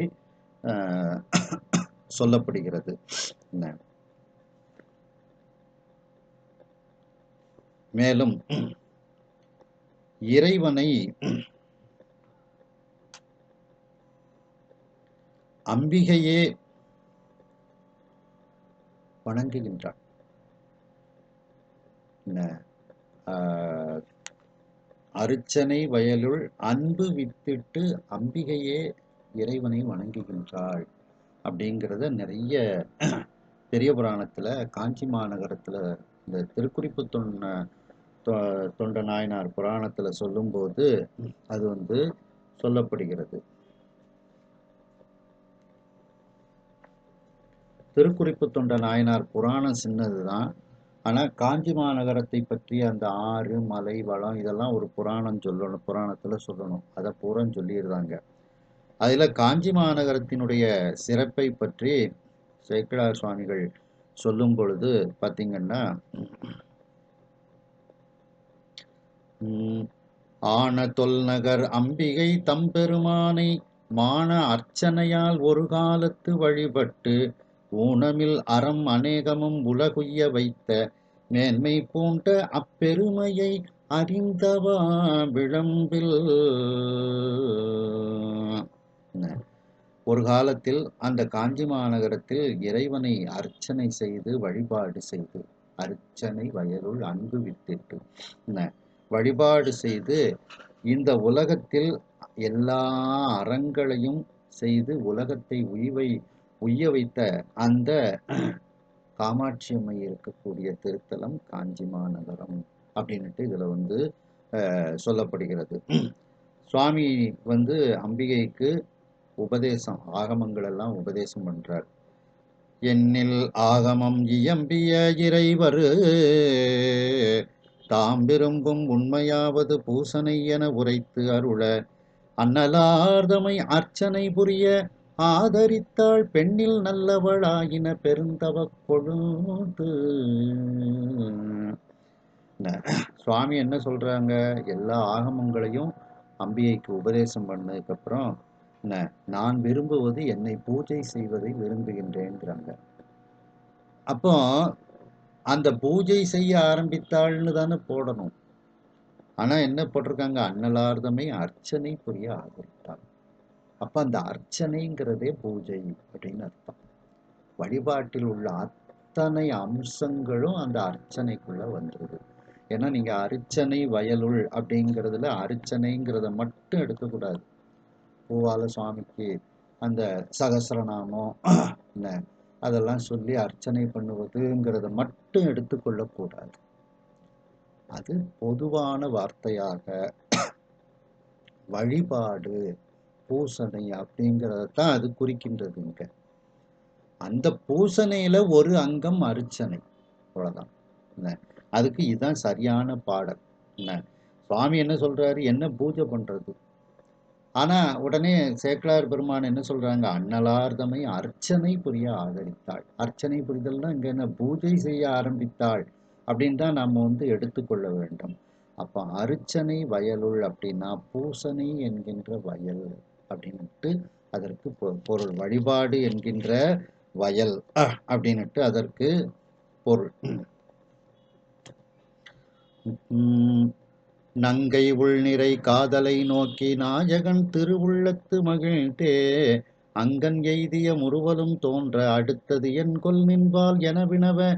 சொல்லப்படுகிறது. மேலும் இறைவனை அம்பிகையே வணங்குகின்றார். அருச்சனை வயலுள் அன்பு வித்திட்டு அம்பிகையே இறைவனை வணங்குகின்றாள் அப்படிங்கிறத நிறைய பெரிய புராணத்துல காஞ்சி மாநகரத்துல இந்த திருக்குறிப்பு தொண்ட நாயனார் புராணத்துல சொல்லும்போது அது வந்து சொல்லப்படுகிறது. திருக்குறிப்பு தொண்ட நாயனார் புராணம் சின்னதுதான். ஆனா காஞ்சி மாநகரத்தை பற்றி அந்த ஆறு மலை வளம் இதெல்லாம் ஒரு புராணம் சொல்லணும், புராணத்துல சொல்லணும். அதை பூரா சொல்லிடுறாங்க. அதுல காஞ்சி மாநகரத்தினுடைய சிறப்பை பற்றி சேக்கிழார் சுவாமிகள் சொல்லும் பொழுது பார்த்தீங்கன்னா, ஆன தொல்நகர் அம்பிகை தம்பெருமானை மான அர்ச்சனையால் ஒரு காலத்து வழிபட்டு ஊனமில் அறம் அநேகமும் உலகுய்ய வைத்த மேன்மை பூண்ட அப்பெருமையை அறிந்தவா விளம்பில். ஒரு காலத்தில் அந்த காஞ்சி மாநகரத்தில் இறைவனை அர்ச்சனை செய்து வழிபாடு செய்து, அர்ச்சனை வயலுள் அன்பு வித்திட்டு வழிபாடு செய்து இந்த உலகத்தில் எல்லா அறங்களையும் செய்து உலகத்தை உய்ய வைத்த அந்த காமாட்சி அம்மை இருக்கக்கூடிய திருத்தலம் காஞ்சி மாநகரம் அப்படின்ட்டு இதுல வந்து சொல்லப்படுகிறது. சுவாமி வந்து அம்பிகைக்கு உபதேசம், ஆகமங்கள் எல்லாம் உபதேசம் பண்றார். என்னில் ஆகமம் இயம்பிய இறைவரு தாம் விரும்பும் உண்மையாவது பூசனை என உரைத்து அருள அன்னலார்தமை அர்ச்சனை புரிய ஆதரித்தாள் பெண்ணில் நல்லவளாயின பெருந்தவ கொழுந்து. சுவாமி என்ன சொல்றாங்க, எல்லா ஆகமங்களையும் அம்பிகைக்கு உபதேசம் பண்ணதுக்கு அப்புறம் நான் விரும்புவது என்னை பூஜை செய்வதை விரும்புகின்றேங்கிறாங்க. அப்போ அந்த பூஜை செய்ய ஆரம்பித்தாள்னு தானே போடணும். ஆனா என்ன போட்டிருக்காங்க, அன்னலார்தமை அர்ச்சனை புரிய ஆதரித்தாள். அப்ப அந்த அர்ச்சனைங்கிறதே பூஜை அப்படின்னு அர்த்தம். வழிபாட்டில் உள்ள அத்தனை அம்சங்களும் அந்த அர்ச்சனைக்குள்ள வந்துருது. ஏன்னா நீங்க அர்ச்சனை வயலுள் அப்படிங்கிறதுல அர்ச்சனைங்கிறத மட்டும் எடுக்கக்கூடாது. பூவால சுவாமிக்கு அந்த சகசிரநாமம் அதெல்லாம் சொல்லி அர்ச்சனை பண்ணுவதுங்கிறத மட்டும் எடுத்துக்கொள்ளக்கூடாது. அது பொதுவான வார்த்தையாக வழிபாடு பூசனை அப்படிங்கிறதான் அது குறிக்கின்றதுங்க. அந்த பூசனையில ஒரு அங்கம் அர்ச்சனை, அவ்வளவுதான். அதுக்கு இதுதான் சரியான பாடல். சுவாமி என்ன சொல்றாரு, என்ன பூஜை பண்றது? ஆனா உடனே சேக்கிழார் பெருமான் என்ன சொல்றாங்க, அன்னலார்தமை அர்ச்சனை புரிய ஆதரித்தாள். அர்ச்சனை புரிதல்னா இங்க என்ன, பூஜை செய்ய ஆரம்பித்தாள் அப்படின்னு தான் நம்ம வந்து எடுத்துக்கொள்ள வேண்டும். அப்ப அர்ச்சனை வயலுள் அப்படின்னா பூசனை என்கின்ற வயல் அப்படின்ட்டு அதற்கு பொருள். வழிபாடு என்கின்ற வயல் அப்படின்ட்டு அதற்கு பொருள். நங்கை உள்நிறை காதலை நோக்கி நாயகன் திருவுள்ளத்து மகிழ்ந்தே அங்கன் எய்திய முறுவலும் தோன்ற அடுத்தது என் கொல் நின்பால் என வினவ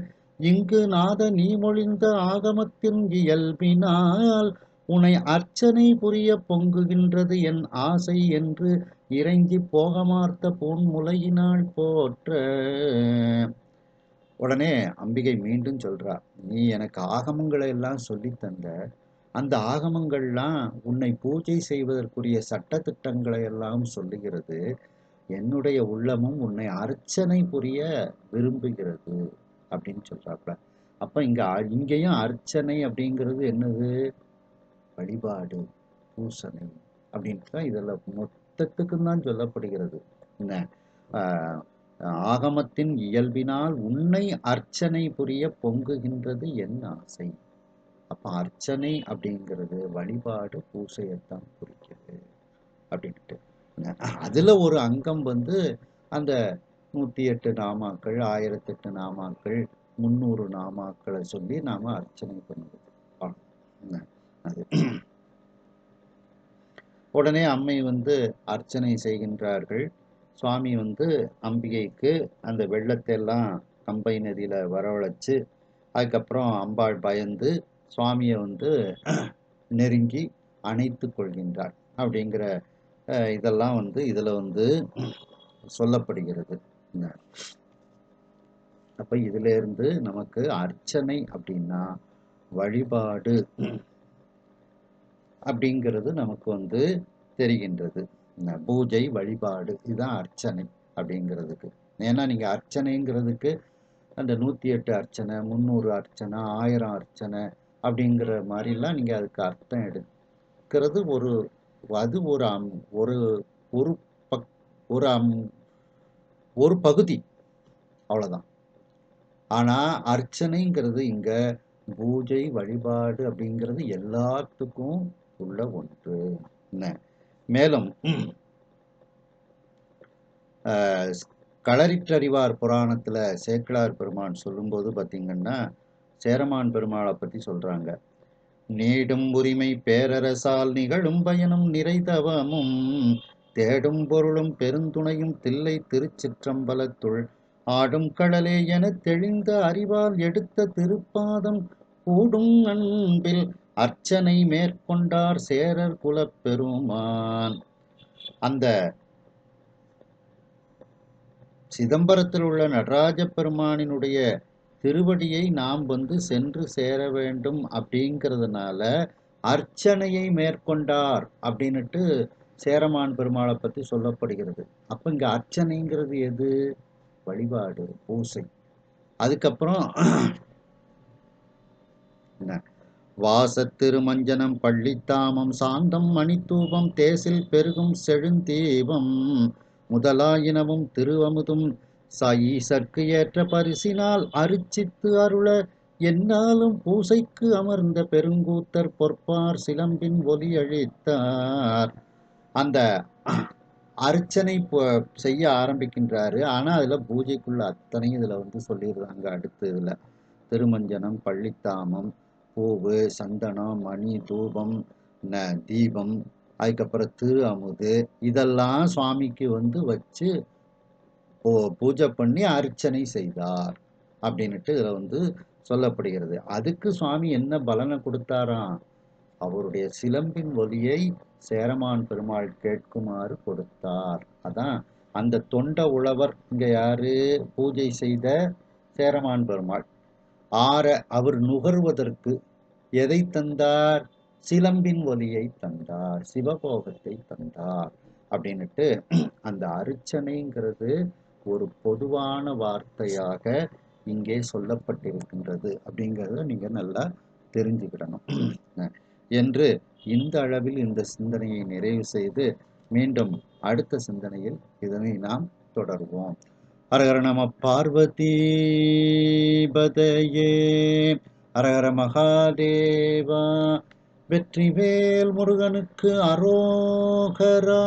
இங்கு நாத நீ மொழிந்த ஆகமத்தின் இயல்பினால் உனை அர்ச்சனை புரிய பொங்குகின்றது என் ஆசை என்று இறங்கி போகமார்த்த பொன்முலையினாள் போற்ற. உடனே அம்பிகை மீண்டும் சொல்றா, நீ எனக்கு ஆகமங்களை எல்லாம் சொல்லி தந்த, அந்த ஆகமங்கள்லாம் உன்னை பூஜை செய்வதற்குரிய சட்ட திட்டங்களை எல்லாம் சொல்லுகிறது. என்னுடைய உள்ளமும் உன்னை அர்ச்சனை புரிய விரும்புகிறது அப்படின்னு சொல்றாப்ல. அப்ப இங்கேயும் அர்ச்சனை அப்படிங்கிறது என்னது, வழிபாடு பூசனை அப்படின்ட்டு தான் இதுல மொத்தத்துக்கும் தான் சொல்லப்படுகிறது. என்ன ஆகமத்தின் இயல்பினால் உன்னை அர்ச்சனை புரிய பொங்குகின்றது என் ஆசை. அப்ப அர்ச்சனை அப்படிங்கிறது வழிபாடு பூசையத்தான் குறிக்கிறது அப்படின்ட்டு. அதுல ஒரு அங்கம் வந்து அந்த 108 நாமாக்கள், 1008 நாமாக்கள், 300 நாமாக்களை சொல்லி நாம அர்ச்சனை பண்ணுவது. அது உடனே அம்மை வந்து அர்ச்சனை செய்கின்றார்கள். சுவாமி வந்து அம்பிகைக்கு அந்த வெள்ளத்தை எல்லாம் கம்பை நதியில வரவழைச்சு, அதுக்கப்புறம் அம்பாள் பயந்து சுவாமியை வந்து நெருங்கி அணைத்து கொள்கின்றார் அப்படிங்கிற இதெல்லாம் வந்து இதுல வந்து சொல்லப்படுகிறது. அப்ப இதுல இருந்து நமக்கு அர்ச்சனை அப்படின்னா வழிபாடு அப்படிங்கிறது நமக்கு தெரிகின்றது. பூஜை வழிபாடு இதுதான் அர்ச்சனை அப்படிங்கிறதுக்கு. ஏன்னா நீங்க அர்ச்சனைங்கிறதுக்கு அந்த 108 அர்ச்சனை, 300 அர்ச்சனை, 1000 அர்ச்சனை அப்படிங்கிற மாதிரிலாம் நீங்க அதுக்கு அர்த்தம் எடுக்கிறது அது ஒரு ஒரு பக் ஒரு ஒரு பகுதி, அவ்வளவுதான். ஆனா அர்ச்சனைங்கிறது இங்க பூஜை வழிபாடு அப்படிங்கிறது எல்லாத்துக்கும் உள்ள ஒன்று. மேலும் களரிற்றறிவார் புராணத்துல சேக்கிழார் பெருமான் சொல்லும்போது பார்த்தீங்கன்னா, சேரமான் பெருமாளை பத்தி சொல்றாங்க. நீடும் உரிமை பேரரசால் நிகழும் பயனும் நிறைதவமும் தேடும் பொருளும் பெருந்துணையும் தில்லை திருச்சிற்றம்பலத்துள் ஆடும் கடலே என தெளிந்த அறிவால் எடுத்த திருப்பாதம் கூடும் அன்பில் அர்ச்சனை மேற்கொண்டார் சேரர் குலப்பெருமான். அந்த சிதம்பரத்தில் உள்ள நடராஜ பெருமானினுடைய திருவடியை நாம் சென்று சேர வேண்டும் அப்படிங்கிறதுனால அர்ச்சனையை மேற்கொண்டார் அப்படின்னுட்டு சேரமான் பெருமாளை பத்தி சொல்லப்படுகிறது. அப்ப இங்க அர்ச்சனைங்கிறது எது? வழிபாடு, பூசை. அதுக்கப்புறம் வாசத்திருமஞ்சனம் பள்ளித்தாமம் சாந்தம் மணித்தூபம் தேசில் பெருகும் செழுந்தீபம் முதலாயினவும் திருவமுதும் ஈசற்கு ஏற்ற பரிசினால் அரிச்சித்து அருள என்னாலும் பூசைக்கு அமர்ந்த பெருங்கூத்தர் பொற்பார் சிலம்பின் ஒலி அழித்தார். அந்த அர்ச்சனை செய்ய ஆரம்பிக்கின்றாரு. ஆனா அதுல பூஜைக்குள்ள அத்தனையும் இதுல சொல்லிடுறாங்க. அடுத்து இதுல திருமஞ்சனம், பள்ளித்தாமம், பூவு, சந்தனம், மணி, தூபம், தீபம், அதுக்கப்புறம் திரு அமுது இதெல்லாம் சுவாமிக்கு வச்சு பூஜை பண்ணி அர்ச்சனை செய்தார் அப்படின்னுட்டு இதுல சொல்லப்படுகிறது. அதுக்கு சுவாமி என்ன பலனை கொடுத்தாராம்? அவருடைய சிலம்பின் ஒலியை சேரமான் பெருமாள் கேட்குமாறு கொடுத்தார். அதான் அந்த தொண்ட உழவர் இங்க யாரு? பூஜை செய்த சேரமான் பெருமாள். அவர் நுகர்வதற்கு எதை தந்தார்? சிலம்பின் ஒலியை தந்தார், சிவபோகத்தை தந்தார் அப்படின்னுட்டு அந்த அர்ச்சனைங்கிறது ஒரு பொதுவான வார்த்தையாக இங்கே சொல்லப்பட்டிருக்கின்றது அப்படிங்கிறத நீங்க நல்லா தெரிஞ்சுக்கிடணும் என்று இந்த அளவில் இந்த சிந்தனையை நிறைவு செய்து மீண்டும் அடுத்த சிந்தனையில் இதனை நாம் தொடர்வோம். ஹரஹர நம பார்வதி பதையே, ஹரஹர மகாதேவா, வெற்றிவேல் முருகனுக்கு அரோகரா.